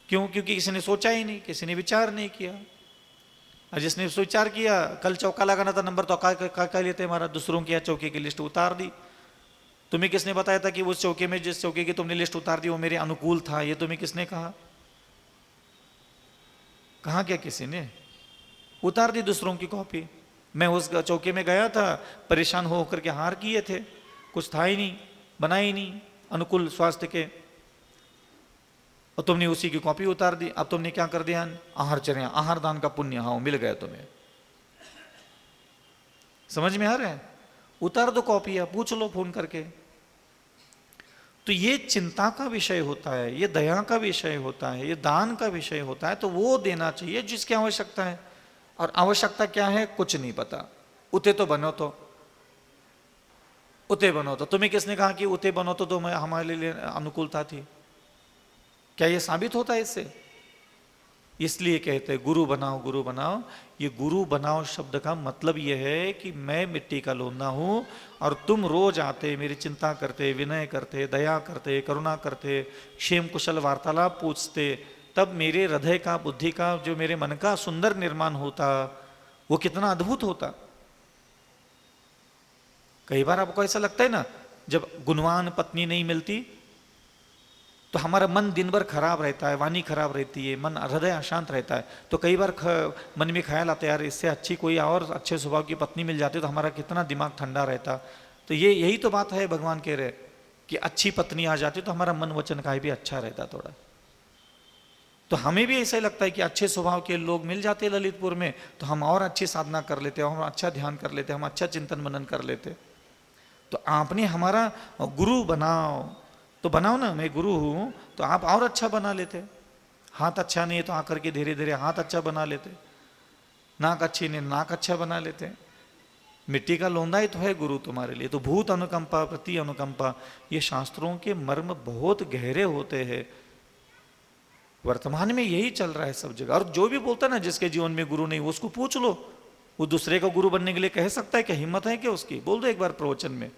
क्यों? क्योंकि किसी ने सोचा ही नहीं, किसी ने विचार नहीं किया। और जिसने विचार किया, कल चौका लगाना था नंबर तो का लेते हमारा, दूसरों की चौके की लिस्ट उतार दी। तुम्हें किसने बताया था कि उस चौके में जिस चौके की तुमने लिस्ट उतार दी वो मेरे अनुकूल था? ये तुम्हें किसने कहा? कहा क्या किसी ने? उतार दी दूसरों की कॉपी। मैं उस चौके में गया था, परेशान हो होकर के हार किए थे, कुछ था ही नहीं, बना ही नहीं अनुकूल स्वास्थ्य के, और तुमने उसी की कॉपी उतार दी। अब तुमने क्या कर दिया? आहारचर्या, आहार दान का पुण्य, हाँ मिल गया तुम्हें। समझ में आ रहा है? उतार दो कॉपी, पूछ लो फोन करके। तो ये चिंता का विषय होता है, ये दया का विषय होता है, ये दान का विषय होता है। तो वो देना चाहिए जिसकी आवश्यकता है। और आवश्यकता क्या है कुछ नहीं पता। उते तो बनो, तो उते बनो। तो तुम्हें किसने कहा कि उते बनो तो मैं हमारे लिए अनुकूलता थी? क्या ये साबित होता है इससे? इसलिए कहते हैं गुरु बनाओ, गुरु बनाओ। ये गुरु बनाओ शब्द का मतलब ये है कि मैं मिट्टी का लोंदा हूं और तुम रोज आते, मेरी चिंता करते, विनय करते, दया करते, करुणा करते, क्षेम कुशल वार्तालाप पूछते, तब मेरे हृदय का, बुद्धि का, जो मेरे मन का सुंदर निर्माण होता, वो कितना अद्भुत होता। कई बार आपको ऐसा लगता है ना, जब गुणवान पत्नी नहीं मिलती तो हमारा मन दिन भर खराब रहता है, वाणी खराब रहती है, मन हृदय अशांत रहता है। तो कई बार मन में ख्याल आता है, यार इससे अच्छी कोई और अच्छे स्वभाव की पत्नी मिल जाती तो हमारा कितना दिमाग ठंडा रहता। तो यही तो बात है, भगवान कह रहे कि अच्छी पत्नी आ जाती तो हमारा मन वचन का भी अच्छा रहता थोड़ा। तो हमें भी ऐसा ही लगता है कि अच्छे स्वभाव के लोग मिल जाते ललितपुर में तो हम और अच्छी साधना कर लेते, हम अच्छा ध्यान कर लेते, हम अच्छा चिंतन मनन कर लेते। तो आपने हमारा गुरु बनाओ, तो बनाओ ना, मैं गुरु हूं तो आप और अच्छा बना लेते। हाथ अच्छा नहीं है तो आकर के धीरे धीरे हाथ अच्छा बना लेते, नाक अच्छी नहीं नाक अच्छा बना लेते। मिट्टी का लोंदा ही तो है गुरु तुम्हारे लिए। तो भूत अनुकंपा, प्रति अनुकंपा, ये शास्त्रों के मर्म बहुत गहरे होते हैं। वर्तमान में यही चल रहा है सब जगह। और जो भी बोलता है ना जिसके जीवन में गुरु नहीं, उसको पूछ लो, वो दूसरे का गुरु बनने के लिए कह सकता है क्या? हिम्मत है क्या उसकी? बोल दो एक बार प्रवचन में,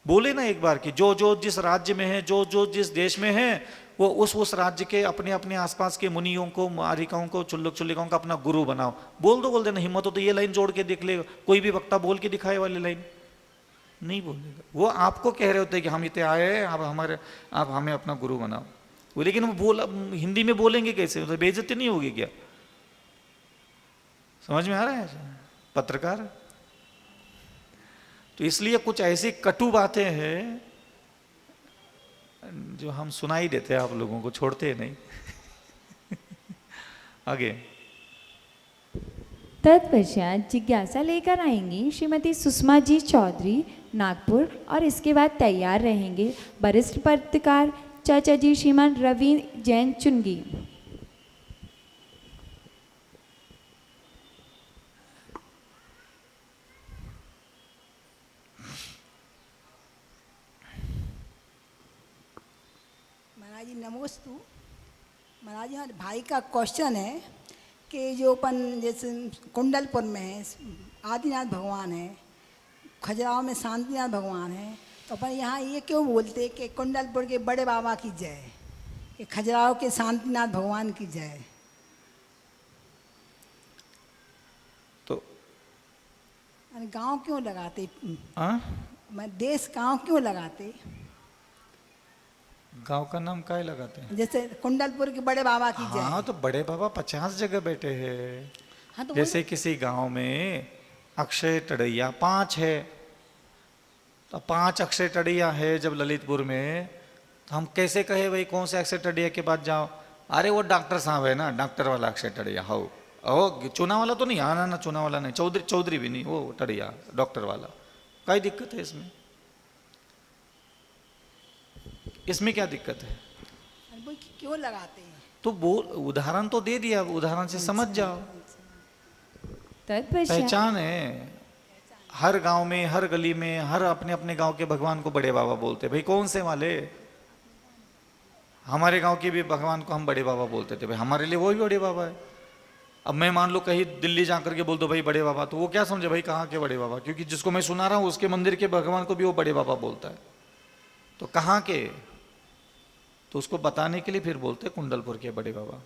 बोले ना एक बार कि जो जो जिस राज्य में है, जो जो जिस देश में है, वो उस राज्य के अपने अपने आसपास के मुनियों को, आरिकाओं को, चुल्लिकाओं का अपना गुरु बनाओ। बोल देना हिम्मत हो तो ये लाइन जोड़ के देख ले, कोई भी वक्ता बोल के दिखाए वाली लाइन नहीं बोलेगा। वो आपको कह रहे होते हैं कि हम इतने आए हैं, आप हमें अपना गुरु बनाओ। वो लेकिन वो हिंदी में बोलेंगे कैसे? तो बेइज्जती नहीं होगी क्या? समझ में आ रहा है पत्रकार? तो इसलिए कुछ ऐसी कटु बातें हैं जो हम सुनाई देते हैं, आप लोगों को छोड़ते नहीं। आगे तत्पश्चात जिज्ञासा लेकर आएंगी श्रीमती सुषमा जी चौधरी नागपुर, और इसके बाद तैयार रहेंगे वरिष्ठ पत्रकार चाचा जी श्रीमान रवि जैन चुनगी। महाराज जी नमोस्तु। महाराज जी भाई का क्वेश्चन है कि जो अपन जैसे कुंडलपुर में है आदिनाथ भगवान है, खजुराहो में शांतिनाथ भगवान है, तो अपन यहाँ ये क्यों बोलते कि कुंडलपुर के बड़े बाबा की जय, कि खजुराहो के शांतिनाथ भगवान की जय? तो गांव क्यों लगाते? मैं देश गांव क्यों लगाते? गांव का नाम काय लगाते हैं? जैसे कुंडलपुर के बड़े बाबा की जय। हाँ, तो बड़े बाबा 50 जगह बैठे हैं। हाँ, तो जैसे किसी गांव में अक्षय टड़ैया 5 है, तो 5 अक्षय टड़ैया है जब ललितपुर में, तो हम कैसे कहे भाई कौन से अक्षय टड़ैया के बाद जाओ? अरे वो डॉक्टर साहब है ना, डॉक्टर वाला अक्षय टड़ैया हो, ओ चूना वाला तो नहीं, हाँ ना चूना वाला नहीं, चौधरी भी नहीं, वो टड़ैया डॉक्टर वाला। क्या दिक्कत है इसमें? इसमें क्या दिक्कत है? क्यों लगाते हैं? तो बोल, उदाहरण तो दे दिया, उदाहरण से समझ जाओ। तत्पश्चात पहचान है, हर गांव में, हर गली में, हर अपने अपने गांव के भगवान को बड़े बाबा बोलते। भाई कौन से वाले? हमारे गांव के भी भगवान को हम बड़े बाबा बोलते थे, भाई हमारे लिए वो भी बड़े बाबा है। अब मैं मान लो कहीं दिल्ली जाकर के बोल दो भाई बड़े बाबा, तो वो क्या समझे भाई कहाँ के बड़े बाबा? क्योंकि जिसको मैं सुना रहा हूँ उसके मंदिर के भगवान को भी वो बड़े बाबा बोलता है, तो कहाँ के? तो उसको बताने के लिए फिर बोलते कुंडलपुर के बड़े बाबा।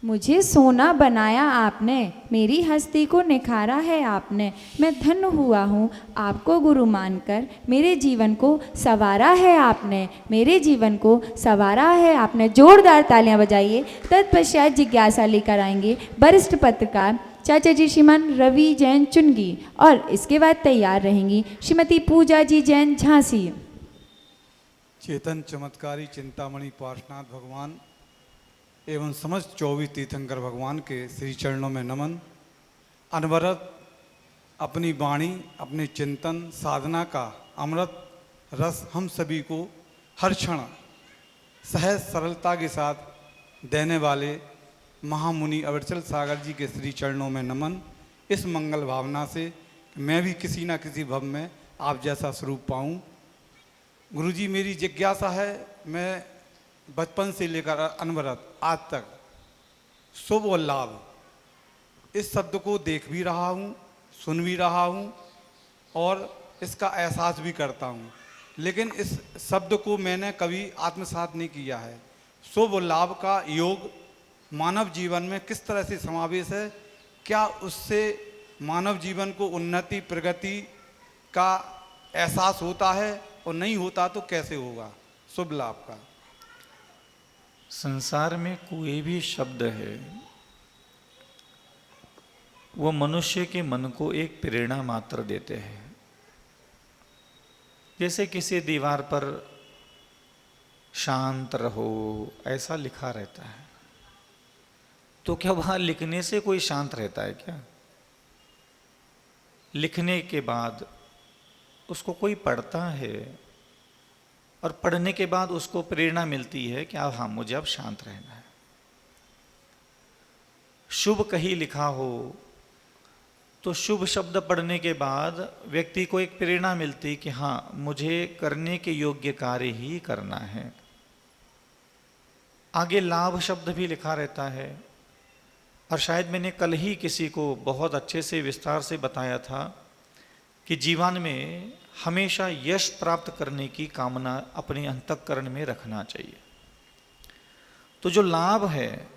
मुझे सोना बनाया आपने, मेरी हस्ती को निखारा है आपने, मैं धन्य हुआ हूँ आपको गुरु मानकर, मेरे जीवन को संवारा है आपने, मेरे जीवन को संवारा है आपने। जोरदार तालियां बजाइए। तत्पश्चात जिज्ञासा लेकर आएंगे वरिष्ठ पत्रकार चाचा जी श्रीमान रवि जैन चुनगी, और इसके बाद तैयार रहेंगी श्रीमती पूजा जी जैन झांसी। चेतन चमत्कारी चिंतामणि पार्श्वनाथ भगवान एवं समस्त 24 तीर्थंकर भगवान के श्री चरणों में नमन। अनवरत अपनी वाणी, अपने चिंतन साधना का अमृत रस हम सभी को हर क्षण सहज सरलता के साथ देने वाले महामुनि अविचल सागर जी के श्री चरणों में नमन। इस मंगल भावना से मैं भी किसी न किसी भव में आप जैसा स्वरूप पाऊँ। गुरुजी, मेरी जिज्ञासा है, मैं बचपन से लेकर अनवरत आज तक शुभ और लाभ इस शब्द को देख भी रहा हूँ, सुन भी रहा हूँ और इसका एहसास भी करता हूँ, लेकिन इस शब्द को मैंने कभी आत्मसात नहीं किया है। शुभ और लाभ का योग मानव जीवन में किस तरह से समावेश है? क्या उससे मानव जीवन को उन्नति प्रगति का एहसास होता है, और नहीं होता तो कैसे होगा शुभ लाभ का? संसार में कोई भी शब्द है वो मनुष्य के मन को एक प्रेरणा मात्र देते हैं। जैसे किसी दीवार पर शांत रहो ऐसा लिखा रहता है, तो क्या वहां लिखने से कोई शांत रहता है क्या? लिखने के बाद उसको कोई पढ़ता है और पढ़ने के बाद उसको प्रेरणा मिलती है कि हाँ मुझे अब शांत रहना है। शुभ कहीं लिखा हो तो शुभ शब्द पढ़ने के बाद व्यक्ति को एक प्रेरणा मिलती कि हाँ मुझे करने के योग्य कार्य ही करना है। आगे लाभ शब्द भी लिखा रहता है, और शायद मैंने कल ही किसी को बहुत अच्छे से विस्तार से बताया था कि जीवन में हमेशा यश प्राप्त करने की कामना अपने अंतःकरण में रखना चाहिए। तो जो लाभ है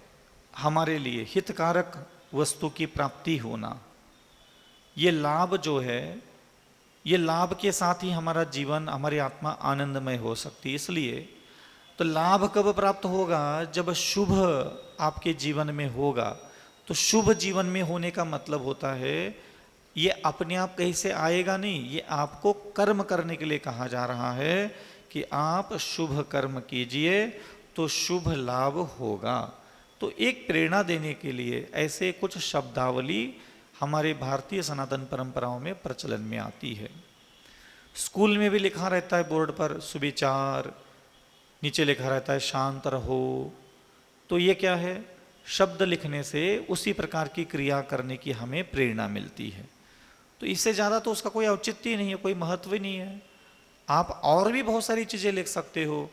हमारे लिए हितकारक वस्तु की प्राप्ति होना, ये लाभ जो है, ये लाभ के साथ ही हमारा जीवन, हमारी आत्मा आनंदमय हो सकती है। इसलिए तो लाभ कब प्राप्त होगा? जब शुभ आपके जीवन में होगा। तो शुभ जीवन में होने का मतलब होता है ये अपने आप कहीं से आएगा नहीं, ये आपको कर्म करने के लिए कहा जा रहा है कि आप शुभ कर्म कीजिए तो शुभ लाभ होगा। तो एक प्रेरणा देने के लिए ऐसे कुछ शब्दावली हमारे भारतीय सनातन परंपराओं में प्रचलन में आती है। स्कूल में भी लिखा रहता है बोर्ड पर सुविचार, नीचे लिखा रहता है शांत रहो। तो ये क्या है? शब्द लिखने से उसी प्रकार की क्रिया करने की हमें प्रेरणा मिलती है। तो इससे ज़्यादा तो उसका कोई औचित्य नहीं है, कोई महत्व ही नहीं है। आप और भी बहुत सारी चीज़ें लिख सकते हो।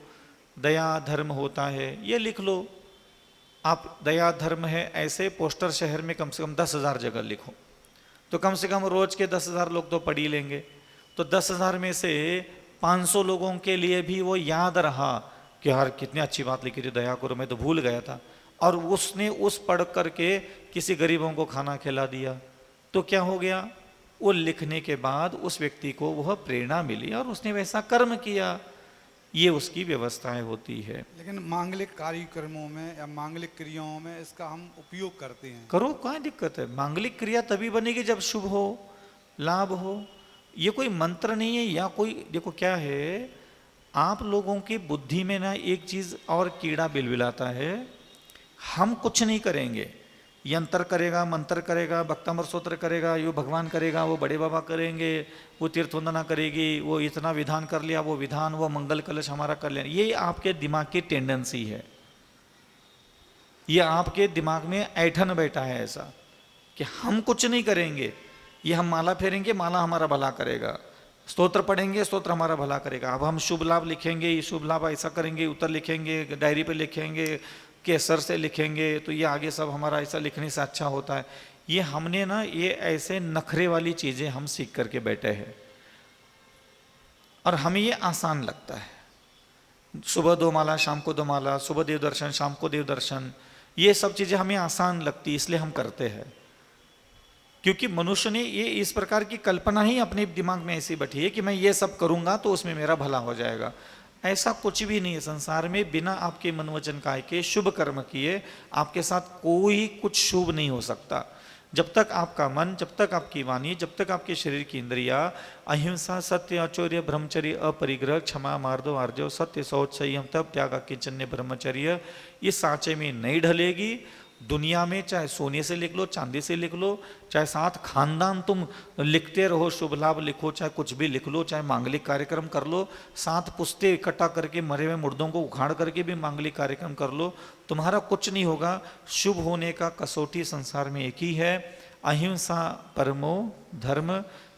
दया धर्म होता है, ये लिख लो आप। दया धर्म है ऐसे पोस्टर शहर में कम से कम 10,000 जगह लिखो, तो कम से कम रोज के 10,000 लोग तो पढ़ ही लेंगे। तो 10,000 में से 500 लोगों के लिए भी वो याद रहा कि यार कितनी अच्छी बात लिखी थी, दया करो, मैं तो भूल गया था, और उसने उस पढ़ करके किसी गरीबों को खाना खिला दिया। तो क्या हो गया? वो लिखने के बाद उस व्यक्ति को वह प्रेरणा मिली और उसने वैसा कर्म किया। ये उसकी व्यवस्थाएं होती है। लेकिन मांगलिक कार्यक्रमों में या मांगलिक क्रियाओं में इसका हम उपयोग करते हैं। करो, क्या दिक्कत है? मांगलिक क्रिया तभी बनेगी जब शुभ हो, लाभ हो। ये कोई मंत्र नहीं है या कोई, देखो क्या है, आप लोगों की बुद्धि में ना एक चीज और कीड़ा बिलबिलाता है। हम कुछ नहीं करेंगे, यंत्र करेगा, मंत्र करेगा, भक्तामर स्तोत्र करेगा, यो भगवान करेगा, वो बड़े बाबा करेंगे, वो तीर्थ वंदना करेगी, वो इतना विधान कर लिया, वो विधान, वो मंगल कलश हमारा कर लिया। ये आपके दिमाग की टेंडेंसी है, ये आपके दिमाग में ऐठन बैठा है ऐसा कि हम कुछ नहीं करेंगे, ये हम माला फेरेंगे, माला हमारा भला करेगा, स्तोत्र पढ़ेंगे, स्तोत्र हमारा भला करेगा। अब हम शुभ लाभ लिखेंगे, ये शुभ लाभ ऐसा करेंगे, उत्तर लिखेंगे, डायरी पे लिखेंगे, केसर से लिखेंगे, तो ये आगे सब हमारा ऐसा लिखने से अच्छा होता है। ये हमने ना ये ऐसे नखरे वाली चीज़ें हम सीख करके बैठे हैं और हमें ये आसान लगता है। सुबह 2 माला, शाम को 2 माला, सुबह देव दर्शन, शाम को देव दर्शन, ये सब चीज़ें हमें आसान लगती है, इसलिए हम करते हैं। क्योंकि मनुष्य ने ये इस प्रकार की कल्पना ही अपने दिमाग में ऐसी बैठी है कि मैं ये सब करूँगा तो उसमें मेरा भला हो जाएगा। ऐसा कुछ भी नहीं है संसार में। बिना आपके मन वचन काय के शुभ कर्म किए आपके साथ कोई कुछ शुभ नहीं हो सकता। जब तक आपका मन, जब तक आपकी वाणी, जब तक आपके शरीर की इंद्रिया अहिंसा, सत्य, आचौर्य, ब्रह्मचर्य, अपरिग्रह, क्षमा, मार्दव, आर्जव, सत्य, शौच, संयम, तप, त्याग, किंचन्य, ब्रह्मचर्य, ये सांचे में नहीं ढलेगी, दुनिया में चाहे सोने से लिख लो, चांदी से लिख लो, चाहे 7 खानदान तुम लिखते रहो, शुभ लाभ लिखो, चाहे कुछ भी लिख लो, चाहे मांगलिक कार्यक्रम कर लो, 7 पुस्ते इकट्ठा करके मरे हुए मुर्दों को उखाड़ करके भी मांगलिक कार्यक्रम कर लो, तुम्हारा कुछ नहीं होगा। शुभ होने का कसौटी संसार में एक ही है, अहिंसा परमो धर्म,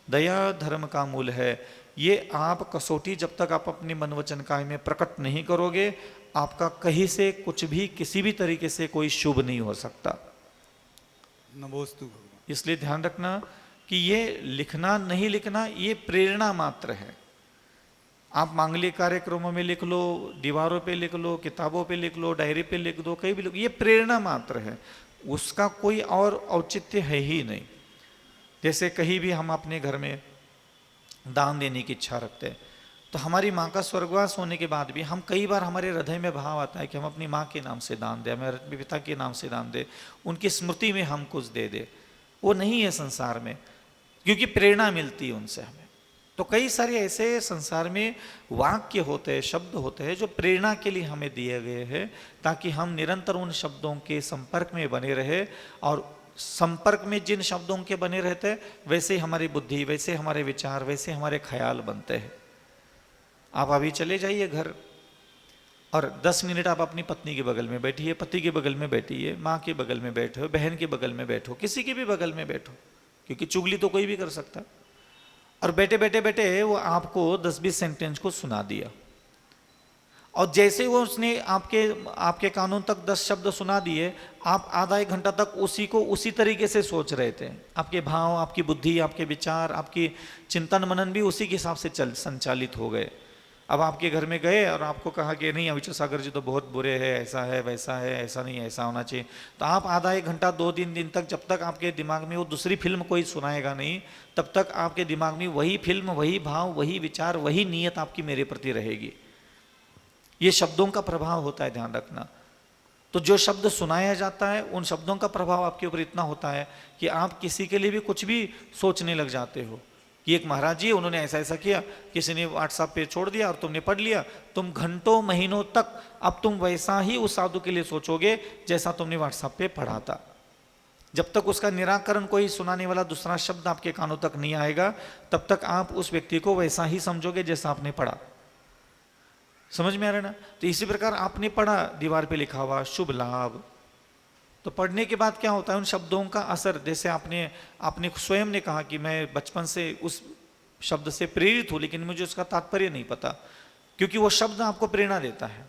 दया धर्म का मूल है। ये आप कसौटी जब तक आप अपने मन वचन काय में प्रकट नहीं करोगे, आपका कहीं से कुछ भी किसी भी तरीके से कोई शुभ नहीं हो सकता। नमोस्तु भगवान। इसलिए ध्यान रखना कि ये लिखना नहीं लिखना ये प्रेरणा मात्र है। आप मांगलिक कार्यक्रमों में लिख लो, दीवारों पे लिख लो, किताबों पे लिख लो, डायरी पे लिख दो, कहीं भी लिख, ये प्रेरणा मात्र है, उसका कोई और औचित्य है ही नहीं। जैसे कहीं भी हम अपने घर में दान देने की इच्छा रखते हैं तो हमारी माँ का स्वर्गवास होने के बाद भी हम कई बार हमारे हृदय में भाव आता है कि हम अपनी माँ के नाम से दान दें, हमारे पिता के नाम से दान दें, उनकी स्मृति में हम कुछ दे दें। वो नहीं है संसार में, क्योंकि प्रेरणा मिलती है उनसे हमें। तो कई सारे ऐसे संसार में वाक्य होते हैं, शब्द होते हैं जो प्रेरणा के लिए हमें दिए गए हैं, ताकि हम निरंतर उन शब्दों के संपर्क में बने रहे। और संपर्क में जिन शब्दों के बने रहते हैं वैसे ही हमारी बुद्धि, वैसे हमारे विचार, वैसे हमारे ख्याल बनते हैं। आप अभी चले जाइए घर और 10 मिनट आप अपनी पत्नी के बगल में बैठिए, पति के बगल में बैठिए, माँ के बगल में बैठो, बहन के बगल में बैठो, किसी के भी बगल में बैठो, क्योंकि चुगली तो कोई भी कर सकता है। और बैठे बैठे बैठे वो आपको 10-20 सेंटेंस को सुना दिया, और जैसे वो उसने आपके कानों तक 10 शब्द सुना दिए, आप आधा 1 घंटा तक उसी को उसी तरीके से सोच रहे थे। आपके भाव, आपकी बुद्धि, आपके विचार, आपकी चिंतन मनन भी उसी के हिसाब से संचालित हो गए। अब आपके घर में गए और आपको कहा कि नहीं अविचल सागर जी तो बहुत बुरे हैं, ऐसा है, वैसा है, ऐसा नहीं, ऐसा होना चाहिए, तो आप आधा 1 घंटा 2-3 दिन तक, जब तक आपके दिमाग में वो दूसरी फिल्म कोई सुनाएगा नहीं, तब तक आपके दिमाग में वही फिल्म, वही भाव, वही विचार, वही नीयत आपकी मेरे प्रति रहेगी। ये शब्दों का प्रभाव होता है, ध्यान रखना। तो जो शब्द सुनाया जाता है उन शब्दों का प्रभाव आपके ऊपर इतना होता है कि आप किसी के लिए भी कुछ भी सोचने लग जाते हो कि एक महाराज जी उन्होंने ऐसा ऐसा किया, किसी ने व्हाट्सएप पे छोड़ दिया और तुमने पढ़ लिया, तुम घंटों महीनों तक अब तुम वैसा ही उस साधु के लिए सोचोगे जैसा तुमने व्हाट्सएप पे पढ़ा था। जब तक उसका निराकरण कोई सुनाने वाला दूसरा शब्द आपके कानों तक नहीं आएगा, तब तक आप उस व्यक्ति को वैसा ही समझोगे जैसा आपने पढ़ा। समझ में आ रहा है ना? तो इसी प्रकार आपने पढ़ा, दीवार पे लिखा हुआ शुभ लाभ, तो पढ़ने के बाद क्या होता है, उन शब्दों का असर, जैसे आपने स्वयं ने कहा कि मैं बचपन से उस शब्द से प्रेरित हूं, लेकिन मुझे उसका तात्पर्य नहीं पता, क्योंकि वो शब्द आपको प्रेरणा देता है।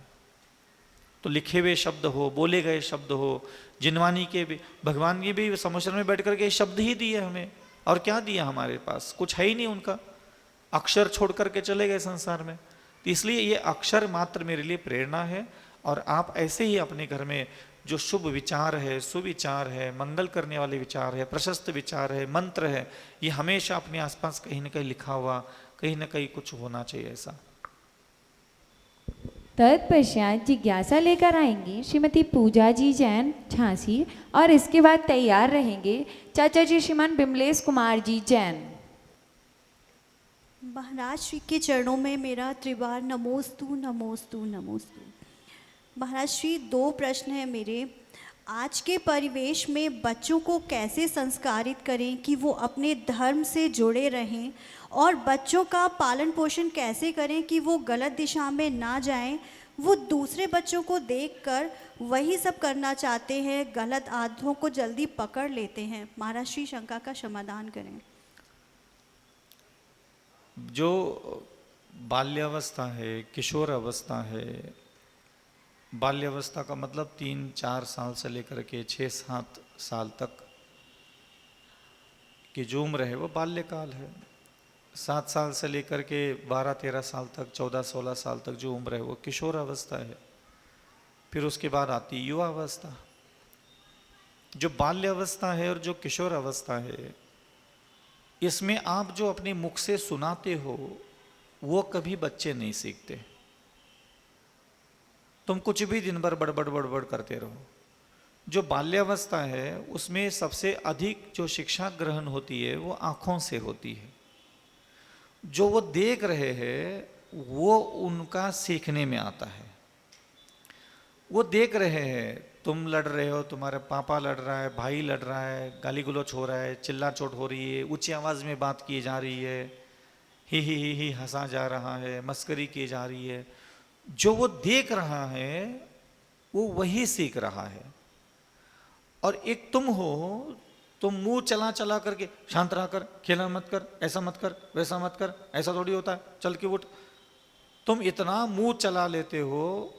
तो लिखे हुए शब्द हो, बोले गए शब्द हो, जिनवानी के भी, भगवान की भी समुद्र में बैठ करके शब्द ही दिए हमें, और क्या दिया हमारे पास, कुछ है ही नहीं उनका, अक्षर छोड़ करके चले गए संसार में। तो इसलिए ये अक्षर मात्र मेरे लिए प्रेरणा है। और आप ऐसे ही अपने घर में जो शुभ विचार है, सुविचार है, मंगल करने वाले विचार है, प्रशस्त विचार है, मंत्र है, ये हमेशा अपने आसपास कहीं ना कहीं लिखा हुआ, कहीं ना कहीं कुछ होना चाहिए ऐसा। तत्पश्चात जिज्ञासा लेकर आएंगी श्रीमती पूजा जी जैन झांसी, और इसके बाद तैयार रहेंगे चाचा जी श्रीमान बिमलेश कुमार जी जैन। महाराज श्री के चरणों में मेरा त्रिवार नमोस्तु नमोस्तु नमोस्तु। महाराज श्री 2 प्रश्न हैं मेरे। आज के परिवेश में बच्चों को कैसे संस्कारित करें कि वो अपने धर्म से जुड़े रहें, और बच्चों का पालन पोषण कैसे करें कि वो गलत दिशा में ना जाएं। वो दूसरे बच्चों को देखकर वही सब करना चाहते हैं, गलत आदतों को जल्दी पकड़ लेते हैं। महाराज श्री शंका का समाधान करें। जो बाल्यावस्था है, किशोर अवस्था है, बाल्यावस्था का मतलब 3-4 साल से लेकर के 6-7 साल तक की जो उम्र है वो बाल्यकाल है। 7 साल से लेकर के 12-13 साल तक, 14-16 साल तक जो उम्र है वो किशोर अवस्था है। फिर उसके बाद आती युवा अवस्था। जो बाल्य अवस्था है और जो किशोर अवस्था है, इसमें आप जो अपने मुख से सुनाते हो वो कभी बच्चे नहीं सीखते। तुम कुछ भी दिन भर बड़बड़ बड़बड़ करते रहो। जो बाल्यावस्था है उसमें सबसे अधिक जो शिक्षा ग्रहण होती है वो आंखों से होती है। जो वो देख रहे हैं वो उनका सीखने में आता है। वो देख रहे हैं, तुम लड़ रहे हो, तुम्हारे पापा लड़ रहा है, भाई लड़ रहा है, गाली गलौच हो रहा है, चिल्ला चोट हो रही है, ऊंची आवाज में बात की जा रही है, ही हंसा जा रहा है, मस्करी की जा रही है। जो वो देख रहा है वो वही सीख रहा है। और एक तुम हो, तुम मुंह चला चला करके शांत रहा कर, खेला मत कर, ऐसा मत कर, वैसा मत कर, ऐसा थोड़ी होता है, चल के उठ। तुम इतना मुंह चला लेते हो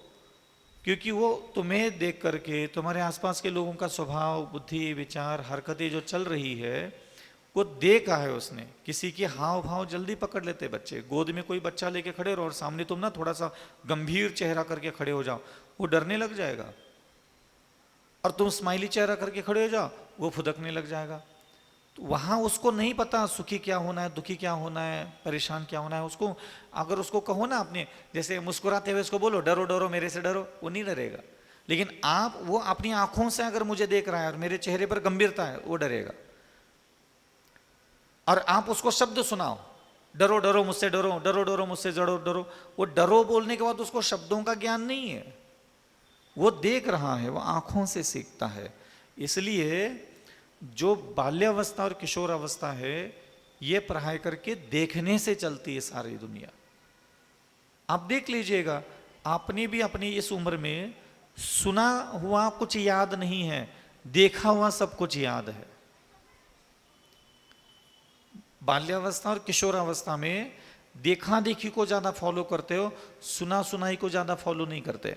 क्योंकि वो तुम्हें देख करके, तुम्हारे आसपास के लोगों का स्वभाव, बुद्धि, विचार, हरकतें जो चल रही है वो देखा है उसने। किसी के हाव भाव जल्दी पकड़ लेते बच्चे। गोद में कोई बच्चा लेके खड़े रहो और सामने तुम ना थोड़ा सा गंभीर चेहरा करके खड़े हो जाओ, वो डरने लग जाएगा। और तुम स्माइली चेहरा करके खड़े हो जाओ, वो फुदकने लग जाएगा। तो वहां उसको नहीं पता सुखी क्या होना है, दुखी क्या होना है, परेशान क्या होना है। उसको अगर उसको कहो ना अपने, जैसे मुस्कुराते हुए उसको बोलो डरो डरो मेरे से डरो, वो नहीं डरेगा। लेकिन आप, वो अपनी आंखों से अगर मुझे देख रहा है और मेरे चेहरे पर गंभीरता है, वो डरेगा। और आप उसको शब्द सुनाओ, डरो डरो मुझसे डरो, डरो डरो मुझसे डरो डरो, वो डरो बोलने के बाद उसको शब्दों का ज्ञान नहीं है, वो देख रहा है, वो आंखों से सीखता है। इसलिए जो बाल्यावस्था और किशोर अवस्था है ये पढ़ाई करके देखने से चलती है सारी दुनिया। आप देख लीजिएगा, आपने भी अपनी इस उम्र में सुना हुआ कुछ याद नहीं है, देखा हुआ सब कुछ याद है। बाल्यावस्था और किशोरावस्था में देखा देखी को ज्यादा फॉलो करते हो, सुना सुनाई को ज्यादा फॉलो नहीं करते।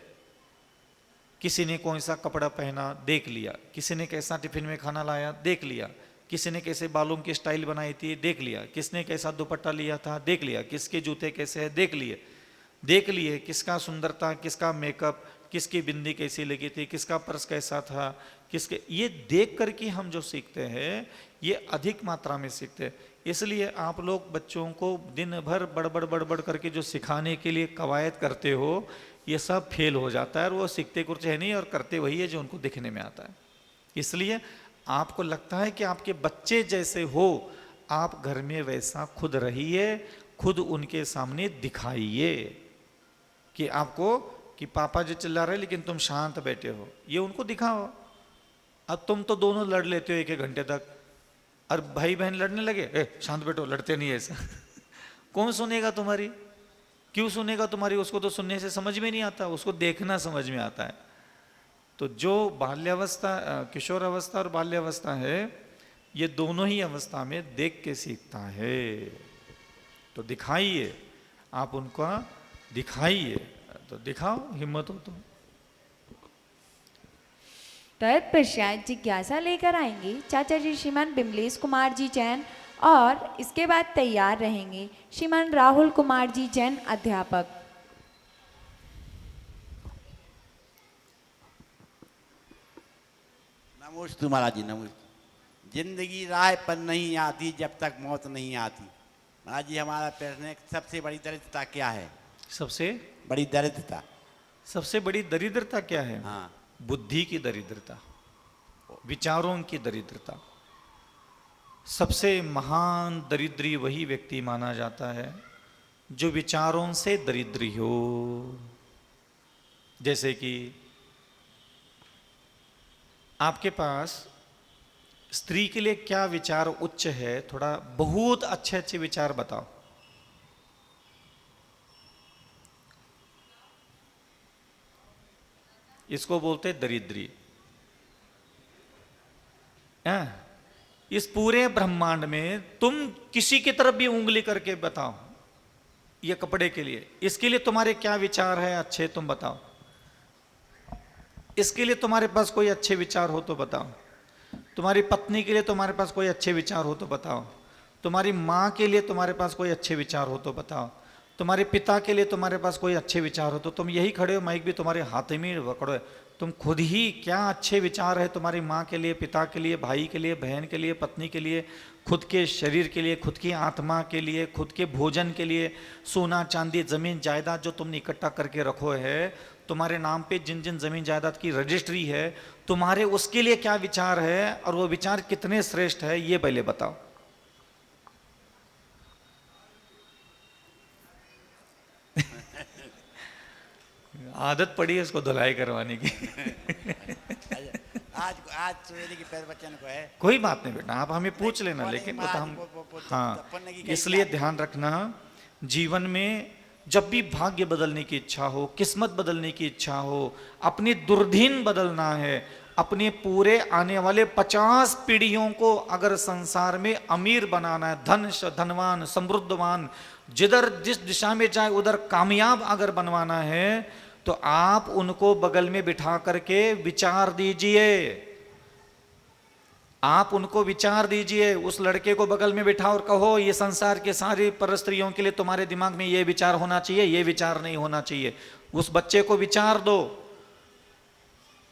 किसी ने कौन सा कपड़ा पहना देख लिया, किसी ने कैसा टिफिन में खाना लाया देख लिया, किसी ने कैसे बालों की स्टाइल बनाई थी देख लिया, किसने कैसा दुपट्टा लिया था देख लिया, किसके जूते कैसे हैं देख लिए, किसका सुंदरता, किसका मेकअप, किसकी बिंदी कैसी लगी थी, किसका पर्स कैसा था, किसके, ये देख करके हम जो सीखते हैं ये अधिक मात्रा में सीखते हैं। इसलिए आप लोग बच्चों को दिन भर बड़बड़ बड़बड़ करके जो सिखाने के लिए कवायद करते हो ये सब फेल हो जाता है, और वो सीखते कुछ है नहीं और करते वही है जो उनको दिखने में आता है। इसलिए आपको लगता है कि आपके बच्चे जैसे हो, आप घर में वैसा खुद रहिए, खुद उनके सामने दिखाइए कि आपको, कि पापा जो चिल्ला रहे लेकिन तुम शांत बैठे हो, ये उनको दिखाओ। अब तुम तो दोनों लड़ लेते हो 1-1 घंटे तक, और भाई बहन लड़ने लगे, शांत बैठो, लड़ते नहीं ऐसा कौन सुनेगा तुम्हारी? क्यों सुनेगा तुम्हारी? उसको तो सुनने से समझ में नहीं आता, उसको देखना समझ में आता है। तो जो बाल्यावस्था, किशोर अवस्था और बाल्यावस्था है, ये दोनों ही अवस्था में देख के सीखता है। तो दिखाइए, आप उनको दिखाइए, तो दिखाओ, हिम्मत हो तो। तत्पश्चात जिज्ञासा लेकर आएंगे चाचा जी श्रीमान बिमलेश कुमार जी जैन, और इसके बाद तैयार रहेंगे श्रीमान राहुल कुमार जी जैन अध्यापक। नमोस्तु महाराज जी, नमोस्तु। जिंदगी राह पर नहीं आती जब तक मौत नहीं आती। महाराज जी हमारा प्रश्न है, सबसे बड़ी दरिद्रता क्या है? सबसे बड़ी दरिद्रता, सबसे बड़ी दरिद्रता क्या है? हाँ, बुद्धि की दरिद्रता, विचारों की दरिद्रता। सबसे महान दरिद्री वही व्यक्ति माना जाता है जो विचारों से दरिद्री हो। जैसे कि आपके पास स्त्री के लिए क्या विचार उच्च है, थोड़ा बहुत अच्छे अच्छे विचार बताओ। इसको बोलते दरिद्री। इस पूरे ब्रह्मांड में तुम किसी की तरफ भी उंगली करके बताओ, ये कपड़े के लिए, इसके लिए तुम्हारे क्या विचार है अच्छे, तुम बताओ। इसके लिए तुम्हारे पास कोई अच्छे विचार हो तो बताओ। तुम्हारी पत्नी के लिए तुम्हारे पास कोई अच्छे विचार हो तो बताओ। तुम्हारी माँ के लिए तुम्हारे पास कोई अच्छे विचार हो तो बताओ। तुम्हारे पिता के लिए तुम्हारे पास कोई अच्छे विचार हो तो तुम यही खड़े हो, माइक भी तुम्हारे हाथ में पकड़ो। तुम खुद ही क्या अच्छे विचार है तुम्हारी माँ के लिए, पिता के लिए, भाई के लिए, बहन के लिए, पत्नी के लिए, खुद के शरीर के लिए, खुद की आत्मा के लिए, खुद के भोजन के लिए, सोना चांदी जमीन जायदाद जो तुमने इकट्ठा करके रखो है, तुम्हारे नाम पे जिन जिन जमीन जायदाद की रजिस्ट्री है, तुम्हारे उसके लिए क्या विचार है और वो विचार कितने श्रेष्ठ है, ये पहले बताओ। आदत पड़ी है इसको धुलाई करवाने की। आज सवेरे की पैर बच्चन को है। कोई बात नहीं बेटा, आप हमें पूछ लेना, लेकिन वो तो हम हाँ, इसलिए ध्यान रखना, जीवन में जब भी भाग्य बदलने की इच्छा हो, किस्मत बदलने की इच्छा हो, अपनी दुर्दिन बदलना है, अपने पूरे आने वाले 50 पीढ़ियों को अगर संसार में अमीर बनाना है, धनवान समृद्धवान, जिधर जिस दिशा में जाए उधर कामयाब अगर बनवाना है, तो आप उनको बगल में बिठा करके विचार दीजिए। आप उनको विचार दीजिए, उस लड़के को बगल में बिठाओ और कहो ये संसार के सारी परस्त्रियों के लिए तुम्हारे दिमाग में ये विचार होना चाहिए, ये विचार नहीं होना चाहिए। उस बच्चे को विचार दो,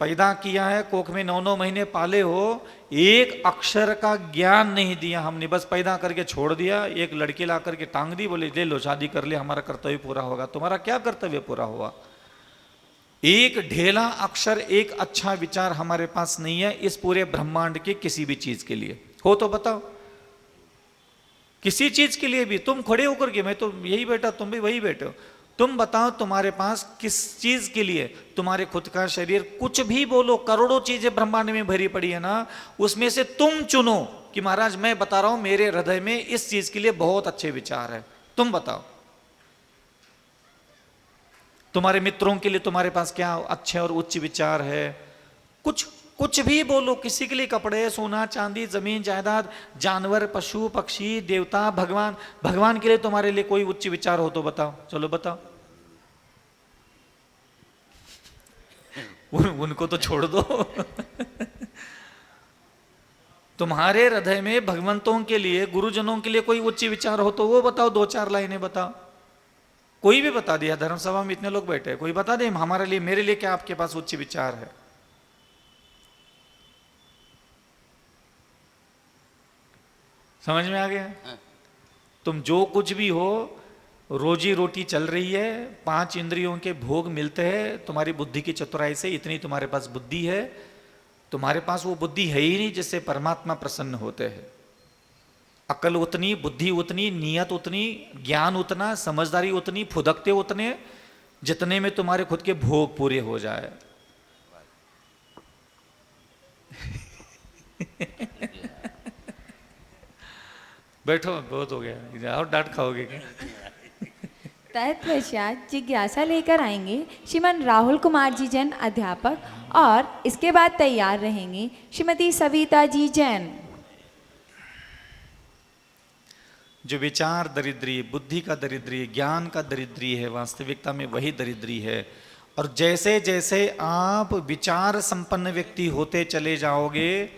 पैदा किया है, कोख में 9-9 महीने पाले हो, एक अक्षर का ज्ञान नहीं दिया हमने, बस पैदा करके छोड़ दिया। एक लड़की ला करके टांग दी, बोले ले लो शादी कर ले, हमारा कर्तव्य पूरा होगा। तुम्हारा क्या कर्तव्य पूरा हुआ? एक ढेला अक्षर, एक अच्छा विचार हमारे पास नहीं है इस पूरे ब्रह्मांड के किसी भी चीज के लिए। हो तो बताओ, किसी चीज के लिए भी। तुम खड़े होकर के, मैं तो यही बैठा, तुम भी वही बैठे हो, तुम बताओ तुम्हारे पास किस चीज के लिए? तुम्हारे खुद का शरीर, कुछ भी बोलो, करोड़ों चीजें ब्रह्मांड में भरी पड़ी है ना, उसमें से तुम चुनो कि महाराज मैं बता रहा हूं मेरे हृदय में इस चीज के लिए बहुत अच्छे विचार है। तुम बताओ तुम्हारे मित्रों के लिए तुम्हारे पास क्या अच्छे और उच्च विचार है। कुछ भी बोलो, किसी के लिए कपड़े, सोना चांदी, जमीन जायदाद, जानवर, पशु पक्षी, देवता, भगवान, भगवान के लिए तुम्हारे लिए कोई उच्च विचार हो तो बताओ। चलो बताओ। उनको तो छोड़ दो। तुम्हारे हृदय में भगवंतों के लिए, गुरुजनों के लिए कोई उच्च विचार हो तो वो बताओ, 2-4 लाइनें बताओ। कोई भी बता दिया, धर्मसभा में इतने लोग बैठे, कोई बता दे हमारे लिए, मेरे लिए क्या आपके पास उच्च विचार है। समझ में आ गया? तुम जो कुछ भी हो, रोजी रोटी चल रही है, 5 इंद्रियों के भोग मिलते हैं तुम्हारी बुद्धि की चतुराई से, इतनी तुम्हारे पास बुद्धि है। तुम्हारे पास वो बुद्धि है ही नहीं जिससे परमात्मा प्रसन्न होते हैं। अकल उतनी, बुद्धि उतनी, नियत उतनी, ज्ञान उतना, समझदारी उतनी, फुदकते उतने, जितने में तुम्हारे खुद के भोग पूरे हो जाए। बैठो, बहुत हो गया, और डांट खाओगे क्या? तत्पश्चात जिज्ञासा लेकर आएंगे श्रीमान राहुल कुमार जी जैन अध्यापक, और इसके बाद तैयार रहेंगी श्रीमती सविता जी जैन। जो विचार दरिद्री, बुद्धि का दरिद्री, ज्ञान का दरिद्री है, वास्तविकता में वही दरिद्री है। और जैसे जैसे आप विचार संपन्न व्यक्ति होते चले जाओगे,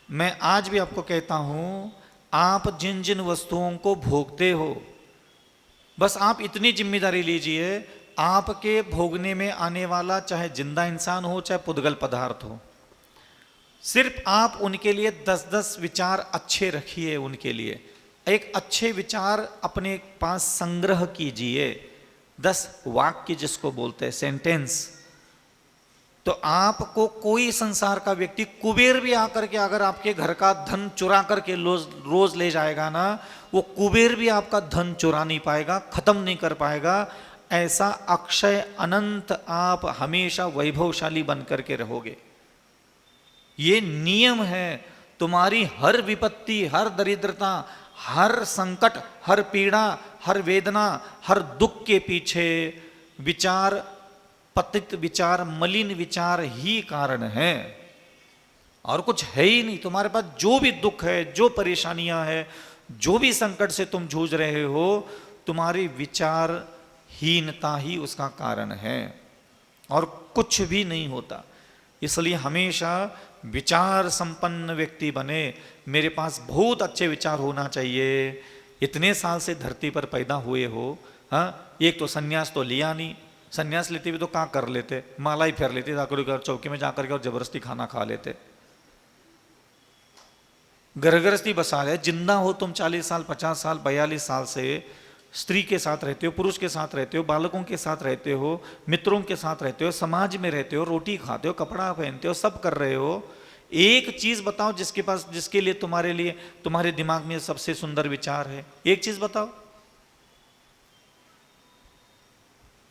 मैं आज भी आपको कहता हूं, आप जिन जिन वस्तुओं को भोगते हो, बस आप इतनी जिम्मेदारी लीजिए, आपके भोगने में आने वाला चाहे जिंदा इंसान हो चाहे पुद्गल पदार्थ हो, सिर्फ आप उनके लिए 10-10 विचार अच्छे रखिए। उनके लिए एक अच्छे विचार अपने पास संग्रह कीजिए, 10 वाक्य जिसको बोलते हैं सेंटेंस। तो आपको कोई संसार का व्यक्ति, कुबेर भी आकर के अगर आपके घर का धन चुरा करके रोज ले जाएगा ना, वो कुबेर भी आपका धन चुरा नहीं पाएगा, खत्म नहीं कर पाएगा। ऐसा अक्षय अनंत आप हमेशा वैभवशाली बन करके रहोगे। ये नियम है। तुम्हारी हर विपत्ति, हर दरिद्रता, हर संकट, हर पीड़ा, हर वेदना, हर दुख के पीछे विचार, पतित विचार, मलिन विचार ही कारण है, और कुछ है ही नहीं। तुम्हारे पास जो भी दुख है, जो परेशानियां हैं, जो भी संकट से तुम जूझ रहे हो, तुम्हारी विचारहीनता ही उसका कारण है और कुछ भी नहीं होता। इसलिए हमेशा विचार संपन्न व्यक्ति बने। मेरे पास बहुत अच्छे विचार होना चाहिए। इतने साल से धरती पर पैदा हुए हो, हाँ, एक तो सन्यास तो लिया नहीं, सन्यास लेते भी तो क्या कर लेते, माला ही फेर लेते, जाकर चौकी में जाकर के और जबरदस्ती खाना खा लेते। गृहस्थी बसा ले, जिंदा हो तुम 40 साल 50 साल 42 साल से स्त्री के साथ रहते हो, पुरुष के साथ रहते हो, बालकों के साथ रहते हो, मित्रों के साथ रहते हो, समाज में रहते हो, रोटी खाते हो, कपड़ा पहनते हो, सब कर रहे हो। एक चीज बताओ जिसके लिए तुम्हारे दिमाग में सबसे सुंदर विचार है, एक चीज बताओ।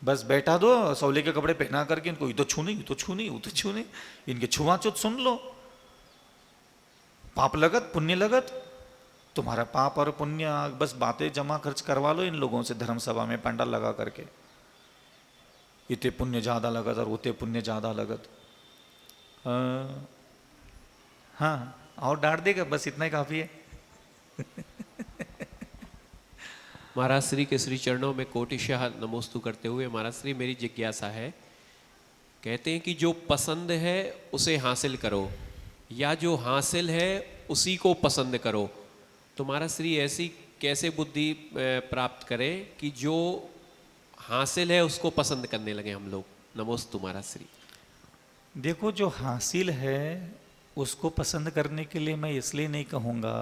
बस बैठा दो सौले के कपड़े पहना करके, इनको ये तो छूने, ये तो छूने, वो तो छूने, इनके छुआछूत सुन लो। पाप लगत पुण्य लगत, तुम्हारा पाप और पुण्य, बस बातें जमा खर्च करवा लो इन लोगों से धर्म सभा में पंडाल लगा करके, इतने पुण्य ज्यादा लगत और उतने पुण्य ज्यादा लगत। हाँ, और डांट देगा, बस इतना ही काफी है। महाराज श्री के श्री चरणों में कोटिशः नमोस्तु करते हुए, महाराज श्री मेरी जिज्ञासा है, कहते हैं कि जो पसंद है उसे हासिल करो या जो हासिल है उसी को पसंद करो। तो महाराज श्री ऐसी कैसे बुद्धि प्राप्त करें कि जो हासिल है उसको पसंद करने लगे हम लोग। नमोस्तु महाराज श्री। देखो, जो हासिल है उसको पसंद करने के लिए मैं इसलिए नहीं कहूँगा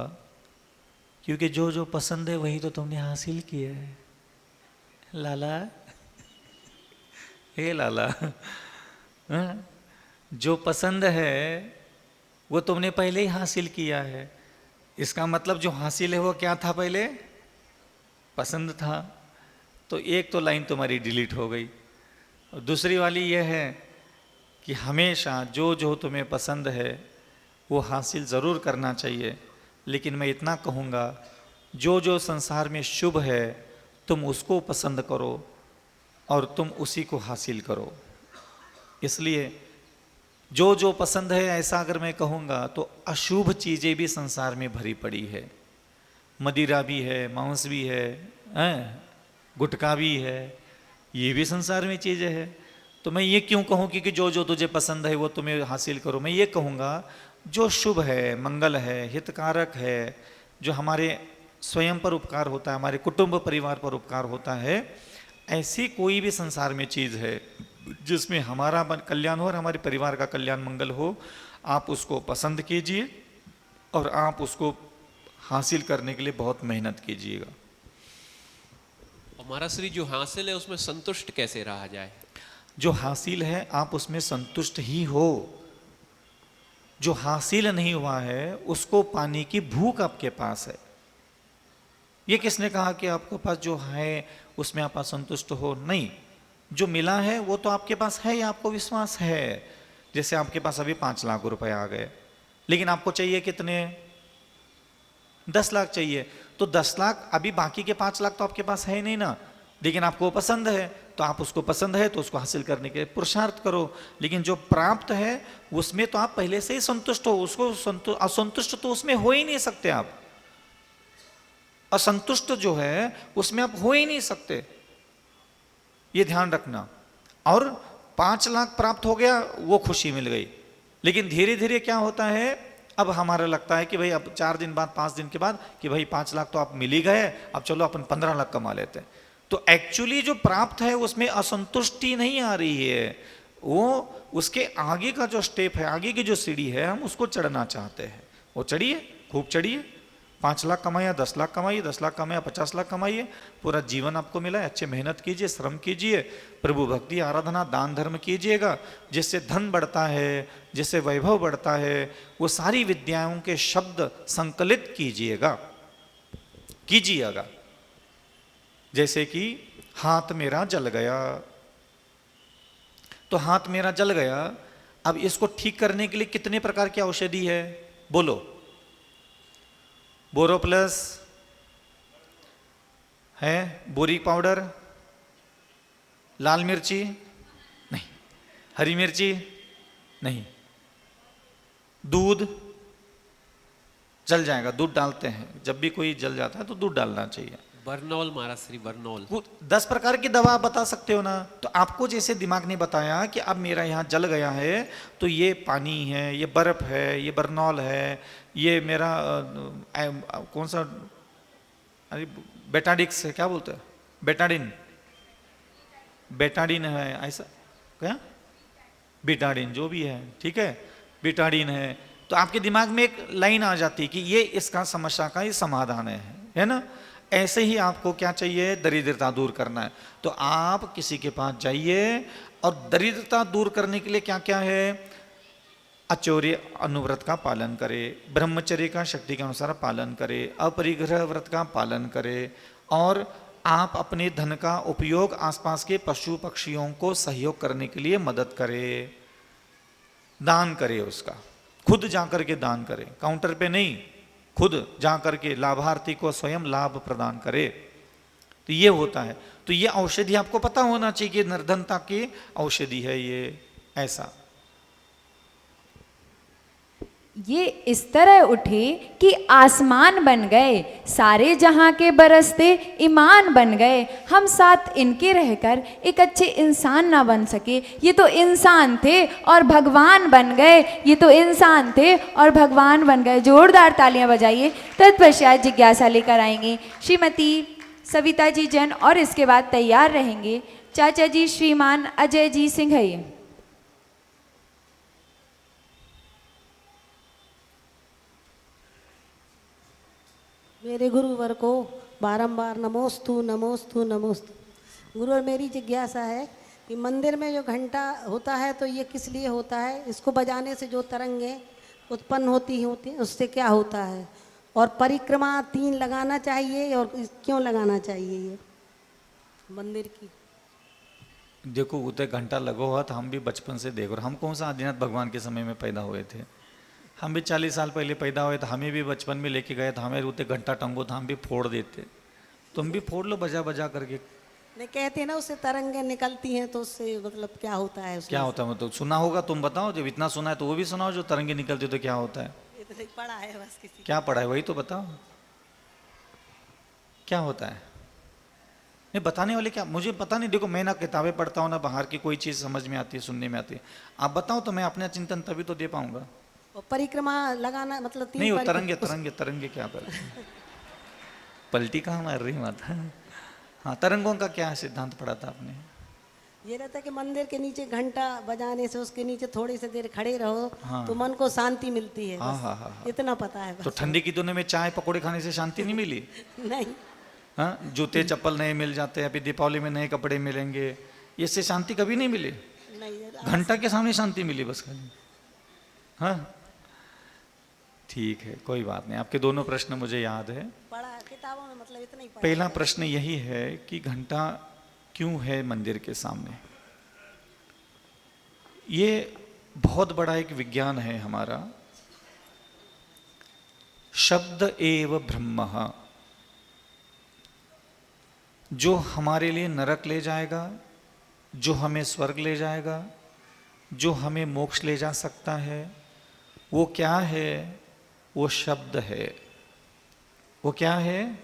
क्योंकि जो पसंद है वही तो तुमने हासिल किया है। लाला, हे लाला, जो पसंद है वो तुमने पहले ही हासिल किया है। इसका मतलब जो हासिल है वो क्या था, पहले पसंद था। तो एक तो लाइन तुम्हारी डिलीट हो गई। और दूसरी वाली यह है कि हमेशा जो तुम्हें पसंद है वो हासिल ज़रूर करना चाहिए, लेकिन मैं इतना कहूँगा जो संसार में शुभ है तुम उसको पसंद करो और तुम उसी को हासिल करो। इसलिए जो पसंद है, ऐसा अगर मैं कहूँगा तो अशुभ चीज़ें भी संसार में भरी पड़ी है। मदिरा भी है, मांस भी है, गुटखा भी है, ये भी संसार में चीज़ें हैं। तो मैं ये क्यों कहूँ कि जो तुझे पसंद है वो तुम्हें हासिल करो। मैं ये कहूँगा जो शुभ है, मंगल है, हितकारक है, जो हमारे स्वयं पर उपकार होता है, हमारे कुटुंब परिवार पर उपकार होता है, ऐसी कोई भी संसार में चीज़ है जिसमें हमारा कल्याण हो और हमारे परिवार का कल्याण मंगल हो, आप उसको पसंद कीजिए और आप उसको हासिल करने के लिए बहुत मेहनत कीजिएगा। और महाराज श्री जो हासिल है उसमें संतुष्ट कैसे रहा जाए? जो हासिल है आप उसमें संतुष्ट ही हो। जो हासिल नहीं हुआ है उसको पाने की भूख आपके पास है। ये किसने कहा कि आपके पास जो है उसमें आप असंतुष्ट हो? नहीं, जो मिला है वो तो आपके पास है, आपको विश्वास है। जैसे आपके पास अभी 5 लाख रुपए आ गए, लेकिन आपको चाहिए कितने? 10 लाख चाहिए। तो 10 लाख, अभी बाकी के 5 लाख तो आपके पास है नहीं ना, लेकिन आपको पसंद है तो आप उसको पसंद है तो उसको हासिल करने के पुरुषार्थ करो। लेकिन जो प्राप्त है उसमें तो आप पहले से ही संतुष्ट हो, उसको असंतुष्ट तो उसमें हो ही नहीं सकते आप। असंतुष्ट जो है उसमें आप हो ही नहीं सकते, ये ध्यान रखना। और 5 लाख प्राप्त हो गया, वो खुशी मिल गई, लेकिन धीरे धीरे क्या होता है, अब हमारा लगता है कि भाई अब 4 दिन बाद 5 दिन के बाद कि भाई 5 लाख तो आप मिल ही गए, अब चलो अपन 15 लाख कमा लेते हैं। तो एक्चुअली जो प्राप्त है उसमें असंतुष्टि नहीं आ रही है, वो उसके आगे का जो स्टेप है, आगे की जो सीढ़ी है, हम उसको चढ़ना चाहते हैं। वो चढ़िए, खूब चढ़िए। 5 लाख कमाइए, 10 लाख कमाइए, 10 लाख कमाइए, 50 लाख कमाइए, पूरा जीवन आपको मिला है। अच्छे मेहनत कीजिए, श्रम कीजिए, प्रभु भक्ति आराधना दान धर्म कीजिएगा, जिससे धन बढ़ता है, जिससे वैभव बढ़ता है। वो सारी विद्याओं के शब्द संकलित कीजिएगा। जैसे कि हाथ मेरा जल गया, तो हाथ मेरा जल गया, अब इसको ठीक करने के लिए कितने प्रकार की औषधि है? बोलो। बोरोप्लस है, बोरिक पाउडर, लाल मिर्ची नहीं, हरी मिर्ची नहीं, दूध जल जाएगा, दूध डालते हैं, जब भी कोई जल जाता है तो दूध डालना चाहिए। बर्नौल महाराज श्री, बर्नौल। 10 प्रकार की दवा आप बता सकते हो ना। तो आपको जैसे दिमाग ने बताया कि अब मेरा यहाँ जल गया है तो ये पानी है, ये बर्फ है, ये बर्नौल है, ये मेरा कौन सा, अरे बेटाडिक्स है, क्या बोलते हैं, बेटाडिन है, ऐसा क्या, बीटाडिन जो भी है, ठीक है, बीटाडिन है। तो आपके दिमाग में एक लाइन आ जाती है कि ये इसका समस्या का ये समाधान है ना। ऐसे ही आपको क्या चाहिए, दरिद्रता दूर करना है तो आप किसी के पास जाइए और दरिद्रता दूर करने के लिए क्या क्या है, अचौर्य अनुव्रत का पालन करे, ब्रह्मचर्य का शक्ति के अनुसार पालन करे, अपरिग्रह व्रत का पालन करे, और आप अपने धन का उपयोग आसपास के पशु पक्षियों को सहयोग करने के लिए मदद करे, दान करे, उसका खुद जाकर के दान करे, काउंटर पे नहीं, खुद जाकर के लाभार्थी को स्वयं लाभ प्रदान करे। तो ये होता है। तो ये औषधि आपको पता होना चाहिए कि निर्धनता की औषधि है ये, ऐसा। ये इस तरह उठे कि आसमान बन गए, सारे जहां के बरसते ईमान बन गए, हम साथ इनके रहकर एक अच्छे इंसान ना बन सके। ये तो इंसान थे और भगवान बन गए, ये तो इंसान थे और भगवान बन गए। जोरदार तालियां बजाइए। तत्पश्चात जिज्ञासा लेकर आएंगे श्रीमती सविता जी जन, और इसके बाद तैयार रहेंगे चाचा जी श्रीमान अजय जी सिंघई। मेरे गुरुवर को बारंबार नमोस्तु नमोस्तु नमोस्तु। गुरुवर, मेरी जिज्ञासा है कि मंदिर में जो घंटा होता है तो ये किस लिए होता है? इसको बजाने से जो तरंगें उत्पन्न होती हैं उससे क्या होता है? और परिक्रमा 3 लगाना चाहिए और क्यों लगाना चाहिए ये मंदिर की? देखो वो तो घंटा लगो हुआ था, हम भी बचपन से देख रहे। हम कौन सा आदिनाथ भगवान के समय में पैदा हुए थे? हम भी 40 साल पहले पैदा हुए तो हमें भी बचपन में लेके गए तो हमें रोते घंटा टंगो था, हम भी फोड़ देते। तुम भी फोड़ लो बजा बजा करके। नहीं, कहते हैं ना उससे तरंगें निकलती हैं तो उससे मतलब क्या होता है? क्या होता है? मतलब सुना होगा, तुम बताओ। जब इतना सुना है तो वो भी सुनाओ, जो तरंगे निकलती तो क्या होता है? इतना पढ़ा है बस। किसी क्या पढ़ा है वही तो बताओ, क्या होता है? नहीं बताने वाले क्या, मुझे पता नहीं। देखो मैं ना किताबें पढ़ता हूँ ना बाहर की कोई चीज़ समझ में आती है, सुनने में आती है। आप बताओ तो मैं अपना चिंतन तभी तो दे पाऊंगा। परिक्रमा लगाना मतलब 3 नहीं, वो तरंगे तरंगे तरंगे क्या कर पलटी कहाँ मार रही माता। हाँ, तरंगों का क्या सिद्धांत पढ़ा था आपने? ये रहता है कि मंदिर के नीचे घंटा बजाने से उसके नीचे थोड़ी सी देर खड़े रहो। हाँ। तो मन को शांति मिलती है। हाँ हाँ हाँ, इतना पता है बस। तो ठंडी की दिनों में चाय पकौड़े खाने से शांति नहीं मिली? नहीं। हाँ, जूते चप्पल नए मिल जाते हैं, अभी दीपावली में नए कपड़े मिलेंगे, इससे शांति कभी नहीं मिली। नहीं, घंटा के सामने शांति मिली बस खाली। हाँ ठीक है, कोई बात नहीं। आपके दोनों प्रश्न मुझे याद है, पढ़ा किताबों में, मतलब इतना ही पढ़ा। पहला प्रश्न यही है कि घंटा क्यों है मंदिर के सामने। ये बहुत बड़ा एक विज्ञान है हमारा। शब्द एव ब्रह्म, जो हमारे लिए नरक ले जाएगा, जो हमें स्वर्ग ले जाएगा, जो हमें मोक्ष ले जा सकता है, वो क्या है? वो शब्द है। वो क्या है?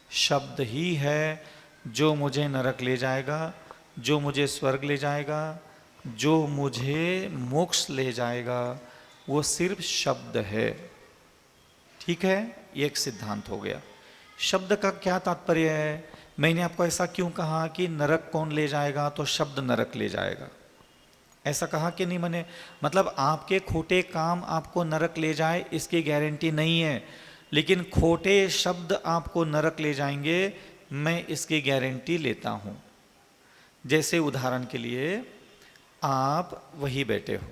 शब्द ही है जो मुझे नरक ले जाएगा, जो मुझे स्वर्ग ले जाएगा, जो मुझे मोक्ष ले जाएगा। वो सिर्फ शब्द है। ठीक है, ये एक सिद्धांत हो गया। शब्द का क्या तात्पर्य है? मैंने आपको ऐसा क्यों कहा कि नरक कौन ले जाएगा? तो शब्द नरक ले जाएगा, ऐसा कहा कि नहीं मैंने? मतलब आपके खोटे काम आपको नरक ले जाए इसकी गारंटी नहीं है, लेकिन खोटे शब्द आपको नरक ले जाएंगे, मैं इसकी गारंटी लेता हूँ। जैसे उदाहरण के लिए आप वही बैठे हो,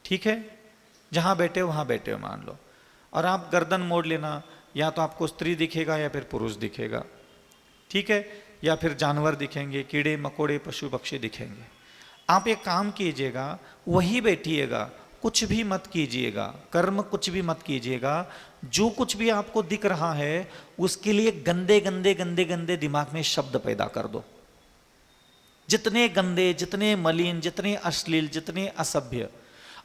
ठीक है, जहाँ बैठे हो वहाँ बैठे हो मान लो, और आप गर्दन मोड़ लेना, या तो आपको स्त्री दिखेगा या फिर पुरुष दिखेगा, ठीक है, या फिर जानवर दिखेंगे, कीड़े मकोड़े पशु पक्षी दिखेंगे। आप एक काम कीजिएगा, वही बैठिएगा, कुछ भी मत कीजिएगा, कर्म कुछ भी मत कीजिएगा। जो कुछ भी आपको दिख रहा है उसके लिए गंदे गंदे गंदे गंदे दिमाग में शब्द पैदा कर दो। जितने गंदे, जितने मलिन, जितने अश्लील, जितने असभ्य।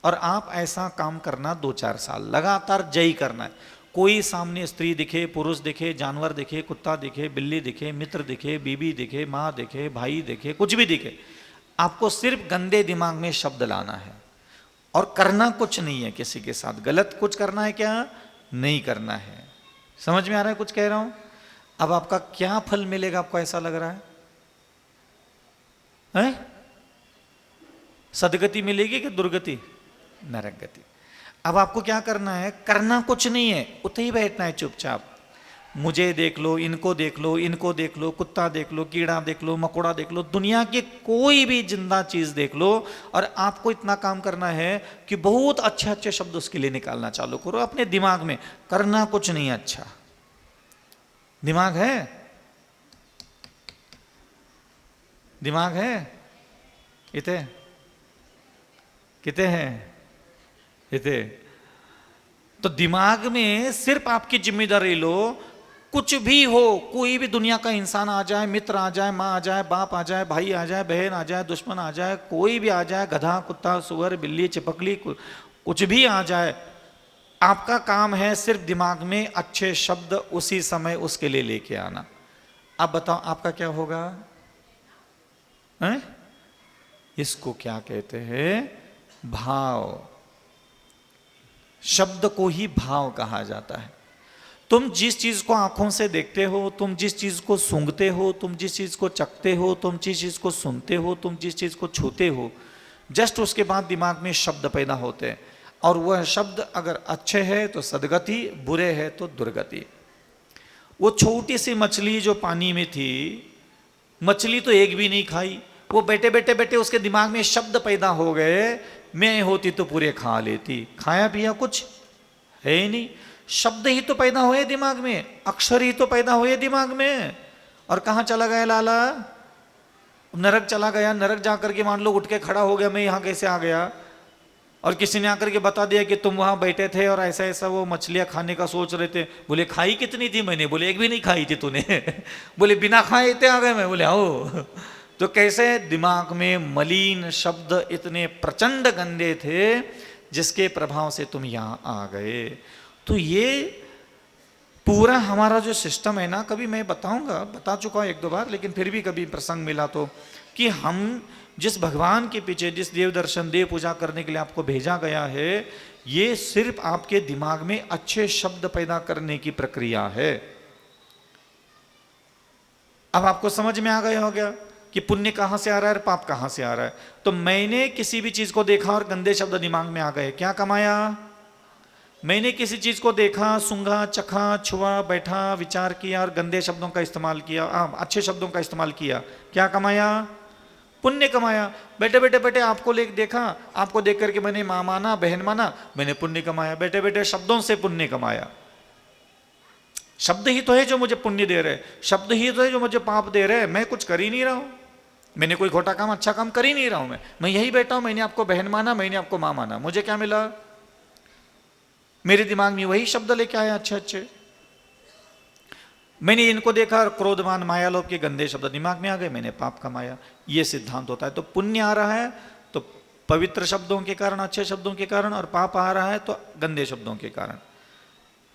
और आप ऐसा काम करना 2-4 साल लगातार जय करना है। कोई सामने स्त्री दिखे, पुरुष दिखे, जानवर दिखे, कुत्ता दिखे, बिल्ली दिखे, मित्र दिखे, बीबी दिखे, माँ दिखे, भाई दिखे, कुछ भी दिखे, आपको सिर्फ गंदे दिमाग में शब्द लाना है और करना कुछ नहीं है। किसी के साथ गलत कुछ करना है क्या? नहीं करना है। समझ में आ रहा है कुछ कह रहा हूं? अब आपका क्या फल मिलेगा, आपको ऐसा लग रहा है? सदगति मिलेगी कि दुर्गति? नरक गति। अब आपको क्या करना है? करना कुछ नहीं है, उतने ही बैठना है चुपचाप। मुझे देख लो, इनको देख लो, इनको देख लो, कुत्ता देख लो, कीड़ा देख लो, मकोड़ा देख लो, दुनिया की कोई भी जिंदा चीज देख लो, और आपको इतना काम करना है कि बहुत अच्छे अच्छे शब्द उसके लिए निकालना चालू करो अपने दिमाग में। करना कुछ नहीं है। अच्छा दिमाग है? दिमाग है? इते किते हैं? इते। तो दिमाग में सिर्फ आपकी जिम्मेदारी लो, कुछ भी हो, कोई भी दुनिया का इंसान आ जाए, मित्र आ जाए, माँ आ जाए, बाप आ जाए, भाई आ जाए, बहन आ जाए, दुश्मन आ जाए, कोई भी आ जाए, गधा, कुत्ता, सुअर, बिल्ली, चिपकली, कुछ भी आ जाए, आपका काम है सिर्फ दिमाग में अच्छे शब्द उसी समय उसके लिए लेके आना। अब बताओ आपका क्या होगा? हैं? इसको क्या कहते हैं? भाव। शब्द को ही भाव कहा जाता है। तुम जिस चीज को आंखों से देखते हो, तुम जिस चीज को सूंघते हो, तुम जिस चीज को चखते हो, तुम जिस चीज को सुनते हो, तुम जिस चीज को छूते हो, जस्ट उसके बाद दिमाग में शब्द पैदा होते हैं, और वह शब्द अगर अच्छे है तो सदगति, बुरे है तो दुर्गति। वो छोटी सी मछली जो पानी में थी, मछली तो एक भी नहीं खाई, वो बैठे बैठे बैठे उसके दिमाग में शब्द पैदा हो गए, मैं होती तो पूरे खा लेती। खाया पिया कुछ है ही नहीं, शब्द ही तो पैदा हुए दिमाग में, अक्षर ही तो पैदा हुए दिमाग में। और कहाँ चला गया लाला? नरक चला गया। नरक जाकर के मान लो उठ के खड़ा हो गया, मैं यहाँ कैसे आ गया? और किसी ने आकर के बता दिया कि तुम वहां बैठे थे और ऐसा ऐसा वो मछलियां खाने का सोच रहे थे। बोले खाई कितनी थी मैंने? बोले एक भी नहीं खाई थी तूने। बोले बिना खाए इतने आ गए मैं? बोले आओ। तो कैसे दिमाग में मलिन शब्द इतने प्रचंड गंदे थे जिसके प्रभाव से तुम यहाँ आ गए। तो ये पूरा हमारा जो सिस्टम है ना, कभी मैं बताऊंगा, बता चुका हूं एक दो बार, लेकिन फिर भी कभी प्रसंग मिला तो, कि हम जिस भगवान के पीछे, जिस देव दर्शन, देव पूजा करने के लिए आपको भेजा गया है, ये सिर्फ आपके दिमाग में अच्छे शब्द पैदा करने की प्रक्रिया है। अब आपको समझ में आ गया हो गया कि पुण्य कहां से आ रहा है और पाप कहां से आ रहा है। तो मैंने किसी भी चीज को देखा और गंदे शब्द दिमाग में आ गए, क्या कमाया? मैंने किसी चीज को देखा, सूंघा, चखा, छुआ, बैठा, विचार किया और गंदे शब्दों का इस्तेमाल किया, अच्छे शब्दों का इस्तेमाल किया, क्या कमाया? पुण्य कमाया। बैठे बैठे बैठे आपको देखा, आपको देख करके मैंने मां माना, बहन माना, मैंने पुण्य कमाया। बैठे बैठे शब्दों से पुण्य कमाया। शब्द ही तो है जो मुझे पुण्य दे रहे, शब्द ही तो है जो मुझे पाप दे रहे। मैं कुछ कर ही नहीं रहा हूं, मैंने कोई खोटा काम, अच्छा काम कर ही नहीं रहा हूं। मैं यही बैठा हूं, मैंने आपको बहन माना, मैंने आपको मां माना, मुझे क्या मिला? मेरे दिमाग में वही शब्द लेके आया अच्छे अच्छे। मैंने इनको देखा और क्रोधमान, मायालोभ के गंदे शब्द दिमाग में आ गए, मैंने पाप कमाया। ये सिद्धांत होता है। तो पुण्य आ रहा है तो पवित्र शब्दों के कारण, अच्छे शब्दों के कारण, और पाप आ रहा है तो गंदे शब्दों के कारण।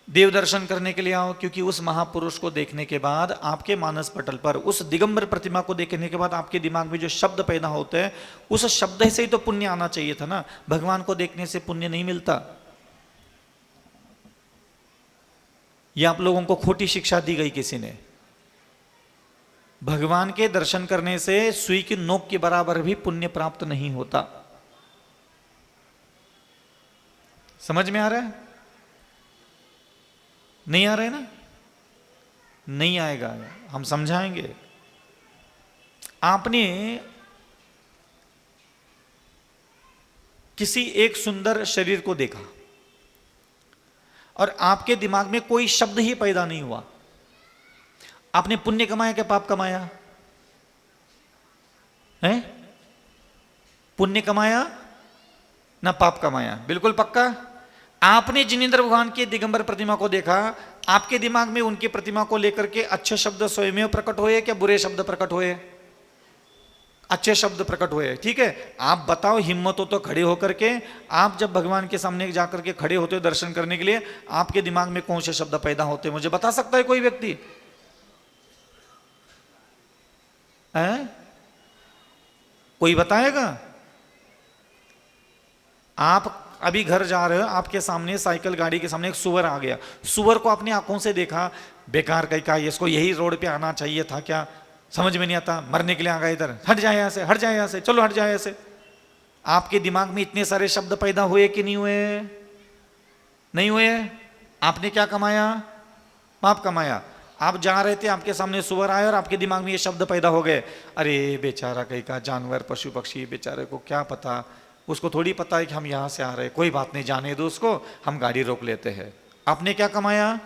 देव दर्शन करने के लिए आओ, क्योंकि उस महापुरुष को देखने के बाद आपके मानस पटल पर, उस दिगंबर प्रतिमा को देखने के बाद आपके दिमाग में जो शब्द पैदा होते हैं, उस शब्द से ही तो पुण्य आना चाहिए था ना। भगवान को देखने से पुण्य नहीं मिलता। यह आप लोगों को खोटी शिक्षा दी गई किसी ने। भगवान के दर्शन करने से सुई की नोक के बराबर भी पुण्य प्राप्त नहीं होता। समझ में आ रहा है? नहीं आ रहा है ना? नहीं आएगा, हम समझाएंगे। आपने किसी एक सुंदर शरीर को देखा और आपके दिमाग में कोई शब्द ही पैदा नहीं हुआ, आपने पुण्य कमाया क्या पाप कमाया? है? पुण्य कमाया ना पाप कमाया? बिल्कुल पक्का। आपने जिनेंद्र भगवान के दिगंबर प्रतिमा को देखा, आपके दिमाग में उनकी प्रतिमा को लेकर के अच्छे शब्द स्वयं प्रकट हुए क्या बुरे शब्द प्रकट हुए? अच्छे शब्द प्रकट हुए, ठीक है। आप बताओ, हिम्मत हो तो खड़े होकर के, आप जब भगवान के सामने जाकर के खड़े होते हो दर्शन करने के लिए, आपके दिमाग में कौन से शब्द पैदा होते हैं, मुझे बता सकता है कोई व्यक्ति? कोई बताएगा? आप अभी घर जा रहे हो, आपके सामने साइकिल गाड़ी के सामने एक सुअर आ गया, सुअर को अपनी आंखों से देखा, बेकार कहीं का, इसको यही रोड पे आना चाहिए था क्या, समझ में नहीं आता, मरने के लिए आ गया इधर, हट जाए यहां से, हट जाए यहां से, चलो हट जाए ऐसे। आपके दिमाग में इतने सारे शब्द पैदा हुए कि नहीं हुए? नहीं हुए। आपने क्या कमाया? पाप कमाया। आप जा रहे थे, आपके सामने सुअर आया और आपके दिमाग में ये शब्द पैदा हो गए, अरे बेचारा कहीं का जानवर, पशु पक्षी, बेचारे को क्या पता, उसको थोड़ी पता है कि हम यहां से आ रहे हैं, कोई बात नहीं, जाने दो उसको, हम गाड़ी रोक लेते हैं। आपने क्या कमाया?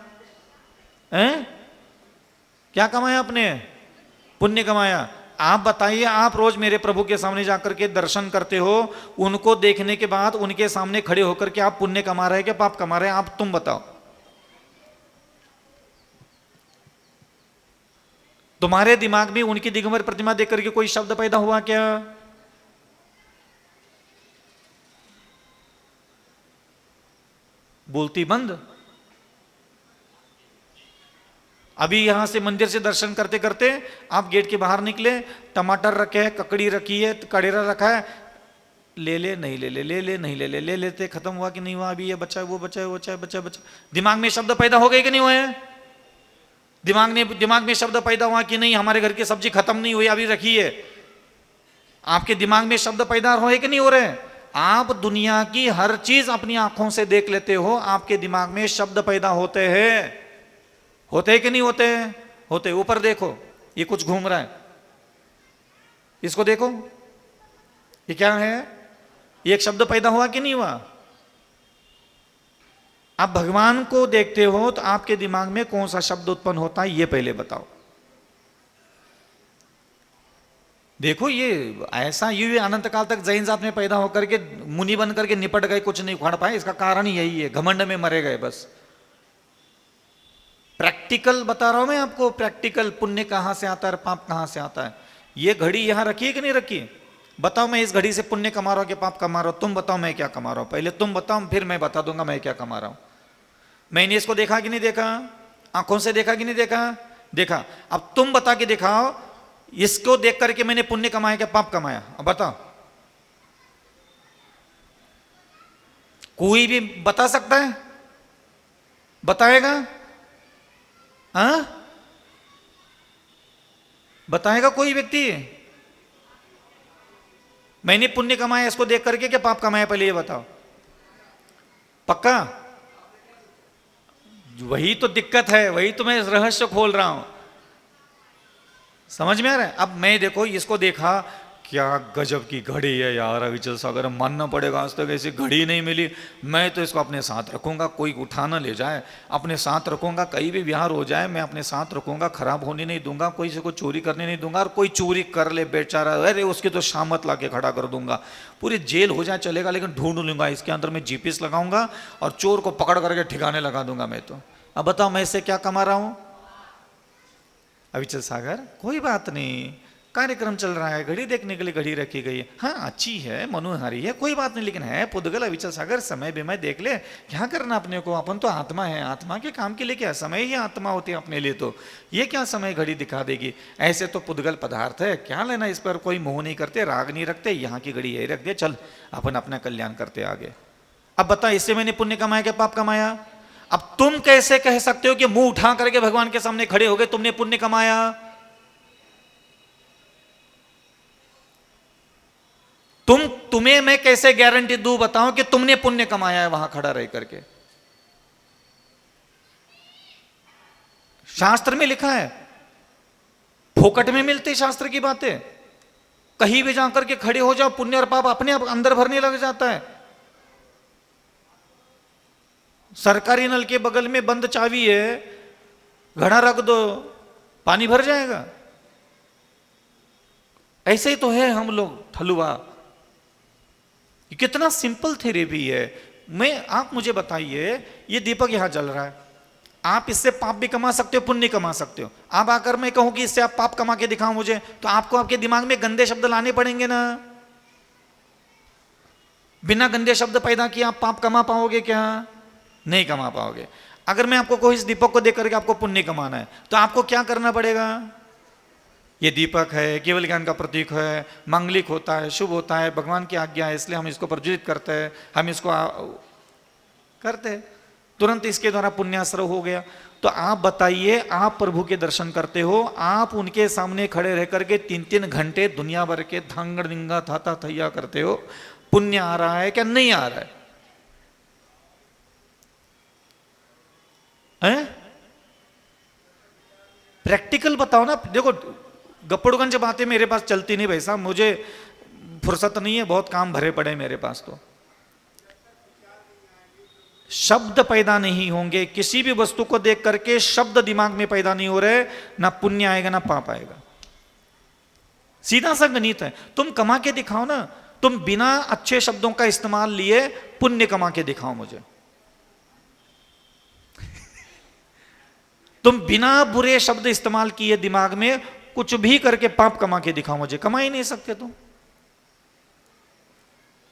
क्या कमाया आपने? पुण्य कमाया। आप बताइए, आप रोज मेरे प्रभु के सामने जाकर के दर्शन करते हो, उनको देखने के बाद उनके सामने खड़े होकर के आप पुण्य कमा रहे हैं क्या पाप कमा रहे हैं? आप तुम बताओ। तुम्हारे दिमाग में उनकी दिगंबर प्रतिमा देख करके कोई शब्द पैदा हुआ क्या? बोलती बंद। अभी यहां से मंदिर से दर्शन करते करते आप गेट के बाहर निकले, टमाटर रखे हैं, ककड़ी रखी है, कड़ेरा रखा है, ले ले नहीं ले ले, ले ले नहीं ले ले, ले लेते, खत्म हुआ कि नहीं हुआ? अभी ये बच्चा है, वो बच्चा है, वो बच्चा है, बच्चा बच्चा। दिमाग में शब्द पैदा हो गए कि नहीं हुए? दिमाग में शब्द पैदा हुआ कि नहीं? हमारे घर की सब्जी खत्म नहीं हुई, अभी रखी है। आपके दिमाग में शब्द पैदा हो कि नहीं हो रहे? आप दुनिया की हर चीज अपनी आंखों से देख लेते हो, आपके दिमाग में शब्द पैदा होते हैं। होते कि नहीं होते? होते। ऊपर देखो, ये कुछ घूम रहा है, इसको देखो, ये क्या है? ये एक शब्द पैदा हुआ कि नहीं हुआ? आप भगवान को देखते हो तो आपके दिमाग में कौन सा शब्द उत्पन्न होता है, ये पहले बताओ। देखो, ये ऐसा ये अनंत काल तक जैन जात में पैदा होकर के मुनि बन करके निपट गए, कुछ नहीं उखाड़ पाए, इसका कारण ही यही है, घमंड में मरे गए बस। प्रैक्टिकल बता रहा हूं मैं आपको, प्रैक्टिकल। पुण्य कहां से आता है, पाप कहां से आता है। ये घड़ी यहां रखी है कि नहीं रखी? बताओ, मैं इस घड़ी से पुण्य कमा रहा हूं कि पाप कमा रहा हूं? तुम बताओ मैं क्या कमा रहा हूं? पहले तुम बताओ, फिर मैं बता दूंगा मैं क्या कमा रहा हूं। मैंने इसको देखा कि नहीं देखा? आंखों से देखा कि नहीं देखा? देखा। अब तुम बता के दिखाओ, इसको देख करके मैंने पुण्य कमाया क्या पाप कमाया? अब बताओ, कोई भी बता सकता है? बताएगा? हाँ, बताएगा कोई व्यक्ति? मैंने पुण्य कमाया इसको देख करके क्या पाप कमाया? पहले ये बताओ। पक्का? वही तो दिक्कत है, वही तो मैं रहस्य खोल रहा हूं। समझ में आ रहा है? अब मैं देखो, इसको देखा, क्या गजब की घड़ी है यार, अविचल सागर, मानना पड़ेगा, आज तक ऐसी घड़ी नहीं मिली। मैं तो इसको अपने साथ रखूंगा, कोई उठा ना ले जाए, अपने साथ रखूंगा, कहीं भी विहार हो जाए मैं अपने साथ रखूंगा, खराब होने नहीं दूंगा, कोई से को चोरी करने नहीं दूंगा, और कोई चोरी कर ले बेचारा, अरे उसकी तो शामत ला के खड़ा कर दूंगा, पूरी जेल हो जाए चलेगा, लेकिन ढूंढ लूंगा, इसके अंदर मैं जीपीएस लगाऊंगा और चोर को पकड़ करके ठिकाने लगा दूंगा मैं तो। अब बताओ, मैं इससे क्या कमा रहा हूं? अविचल सागर, कोई बात नहीं, कार्यक्रम चल रहा है, घड़ी देखने के लिए घड़ी रखी गई है, हाँ अच्छी है, मनोहारी है, कोई बात नहीं, लेकिन है पुद्गल। अविचल सागर, समय भी मैं देख ले, क्या करना अपने को, अपन तो आत्मा है, आत्मा के काम के लिए क्या समय ही आत्मा होती है अपने लिए, तो ये क्या समय घड़ी दिखा देगी? ऐसे तो पुद्गल पदार्थ है, क्या लेना इस पर, कोई मोह नहीं करते, राग नहीं रखते, यहाँ की घड़ी यही रख दे, चल अपन अपना कल्याण करते आगे। अब बता, इससे मैंने पुण्य कमाया क्या पाप कमाया? अब तुम कैसे कह सकते हो कि मुंह उठा करके भगवान के सामने खड़े हो गए तुमने पुण्य कमाया? तुम्हें मैं कैसे गारंटी दूं, बताओ कि तुमने पुण्य कमाया है वहां खड़ा रह करके? शास्त्र में लिखा है, फोकट में मिलते शास्त्र की बातें। कहीं भी जाकर के खड़े हो जाओ, पुण्य और पाप अपने आप अंदर भरने लग जाता है। सरकारी नल के बगल में बंद चाबी है, घड़ा रख दो, पानी भर जाएगा। ऐसे ही तो है हम लोग ठलुआ। कितना सिंपल थ्योरी भी है। आप मुझे बताइए, ये दीपक यहां जल रहा है, आप इससे पाप भी कमा सकते हो, पुण्य कमा सकते हो। आप आकर मैं कहूं कि इससे आप पाप कमा के दिखाओ मुझे, तो आपको आपके दिमाग में गंदे शब्द लाने पड़ेंगे ना। बिना गंदे शब्द पैदा किए आप पाप कमा पाओगे क्या? नहीं कमा पाओगे। अगर मैं आपको कोई इस दीपक को देख करके आपको पुण्य कमाना है, तो आपको क्या करना पड़ेगा? ये दीपक है, केवल ज्ञान का प्रतीक है, मांगलिक होता है, शुभ होता है, भगवान की आज्ञा है, इसलिए हम इसको प्रज्वलित करते हैं, हम इसको करते हैं, तुरंत इसके द्वारा पुण्याश्रय हो गया। तो आप बताइए, आप प्रभु के दर्शन करते हो, आप उनके सामने खड़े रह करके 3-3 घंटे दुनिया भर के धांगड़ दिंगा थाता थैया करते हो, पुण्य आ रहा है क्या? नहीं आ रहा है, हैं? प्रैक्टिकल बताओ ना। देखो गप्पड़गंज बातें मेरे पास चलती नहीं भाई साहब, मुझे फुर्सत नहीं है, बहुत काम भरे पड़े मेरे पास। तो शब्द पैदा नहीं होंगे, किसी भी वस्तु को देख करके शब्द दिमाग में पैदा नहीं हो रहे, ना पुण्य आएगा ना पाप आएगा। सीधा सा गणित है। तुम कमा के दिखाओ ना, तुम बिना अच्छे शब्दों का इस्तेमाल लिए पुण्य कमा के दिखाओ मुझे। तुम बिना बुरे शब्द इस्तेमाल किए दिमाग में कुछ भी करके पाप कमा के दिखाओ मुझे, कमा ही नहीं सकते तुम।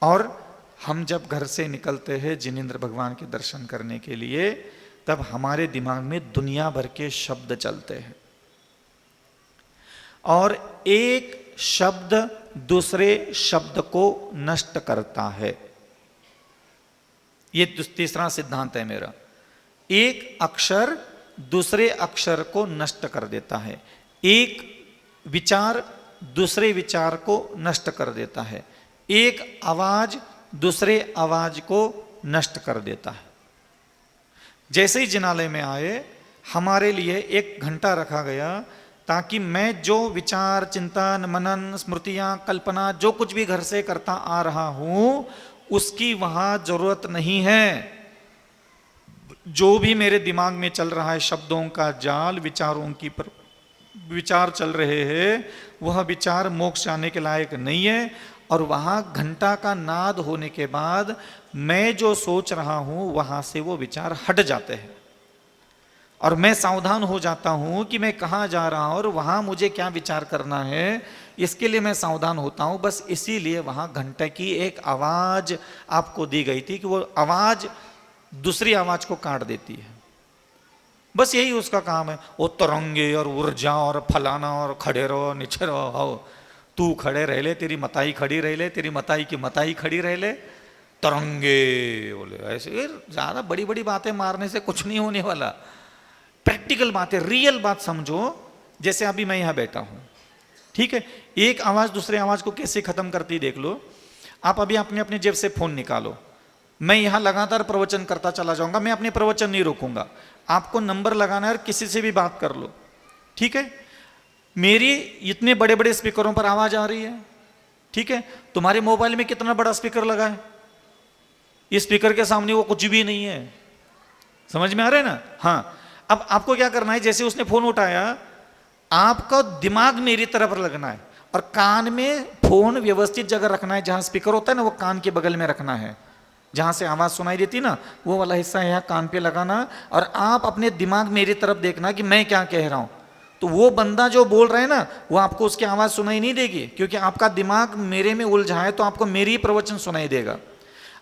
और हम जब घर से निकलते हैं जिनेंद्र भगवान के दर्शन करने के लिए, तब हमारे दिमाग में दुनिया भर के शब्द चलते हैं, और एक शब्द दूसरे शब्द को नष्ट करता है। ये तीसरा सिद्धांत है मेरा। एक अक्षर दूसरे अक्षर को नष्ट कर देता है, एक विचार दूसरे विचार को नष्ट कर देता है, एक आवाज दूसरे आवाज को नष्ट कर देता है। जैसे ही जिनालय में आए, हमारे लिए 1 घंटा रखा गया, ताकि मैं जो विचार, चिंतन, मनन, स्मृतियां, कल्पना, जो कुछ भी घर से करता आ रहा हूं, उसकी वहां जरूरत नहीं है। जो भी मेरे दिमाग में चल रहा है, शब्दों का जाल, विचारों की विचार चल रहे हैं, वह विचार मोक्ष जाने के लायक नहीं है। और वहां घंटा का नाद होने के बाद मैं जो सोच रहा हूं, वहां से वो विचार हट जाते हैं, और मैं सावधान हो जाता हूं कि मैं कहाँ जा रहा हूं और वहां मुझे क्या विचार करना है। इसके लिए मैं सावधान होता हूं। बस इसीलिए वहां घंटे की एक आवाज आपको दी गई थी कि वो आवाज दूसरी आवाज को काट देती है। बस यही उसका काम है। वो तरंगे और ऊर्जा और फलाना और खड़े रहो, नीचे रहो, तू खड़े रह ले, तेरी मताई खड़ी रह ले, तेरी मताई की मताई खड़ी रह ले, तरंगे बोले। ऐसे ज्यादा बड़ी बड़ी बातें मारने से कुछ नहीं होने वाला। प्रैक्टिकल बातें, रियल बात समझो। जैसे अभी मैं यहां बैठा हूं, ठीक है, एक आवाज दूसरे आवाज को कैसे खत्म करती देख लो। आप अभी अपने अपने जेब से फोन निकालो, मैं यहां लगातार प्रवचन करता चला जाऊंगा, मैं अपने प्रवचन नहीं रोकूंगा। आपको नंबर लगाना है और किसी से भी बात कर लो, ठीक है। मेरी इतने बड़े बड़े स्पीकरों पर आवाज आ रही है, ठीक है। तुम्हारे मोबाइल में कितना बड़ा स्पीकर लगा है, इस स्पीकर के सामने वो कुछ भी नहीं है। समझ में आ रहा है ना? हाँ। अब आपको क्या करना है, जैसे उसने फोन उठाया, आपका दिमाग मेरी तरफ लगना है और कान में फोन व्यवस्थित जगह रखना है। जहां स्पीकर होता है ना, वो कान के बगल में रखना है। जहां से आवाज सुनाई देती ना, वो वाला हिस्सा यहाँ कान पे लगाना, और आप अपने दिमाग मेरी तरफ देखना कि मैं क्या कह रहा हूं। तो वो बंदा जो बोल रहा है ना, वो आपको उसकी आवाज सुनाई नहीं देगी, क्योंकि आपका दिमाग मेरे में उलझा है, तो आपको मेरी प्रवचन सुनाई देगा।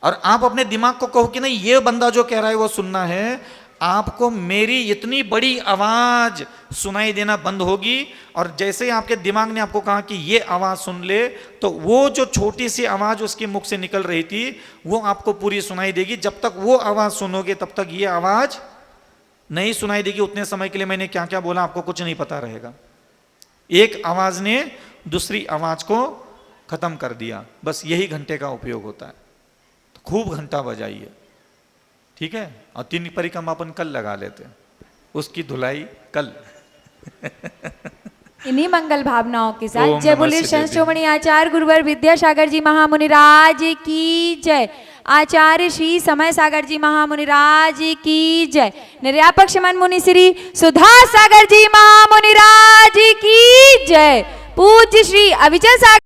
और आप अपने दिमाग को कहो कि नहीं, ये बंदा जो कह रहा है वो सुनना है, आपको मेरी इतनी बड़ी आवाज सुनाई देना बंद होगी। और जैसे ही आपके दिमाग ने आपको कहा कि ये आवाज सुन ले, तो वो जो छोटी सी आवाज उसके मुख से निकल रही थी, वो आपको पूरी सुनाई देगी। जब तक वो आवाज सुनोगे, तब तक ये आवाज नहीं सुनाई देगी। उतने समय के लिए मैंने क्या क्या बोला आपको कुछ नहीं पता रहेगा। एक आवाज ने दूसरी आवाज को खत्म कर दिया। बस यही घंटे का उपयोग होता है। तो खूब घंटा बजाइए, ठीक है। और 3 परिक्रमा अपन कल लगा लेते हैं, उसकी धुलाई कल। इन्हीं मंगल भावनाओं के साथ जय बोले संत शिरोमणि आचार्य गुरुवर विद्यासागर जी महामुनि राज की जय। आचार्य श्री समय सागर जी महामुनि राज की जय। निर्यापक शमन मुनि श्री सुधा सागर जी महामुनि राज की जय। पूज्य श्री अविचल सागर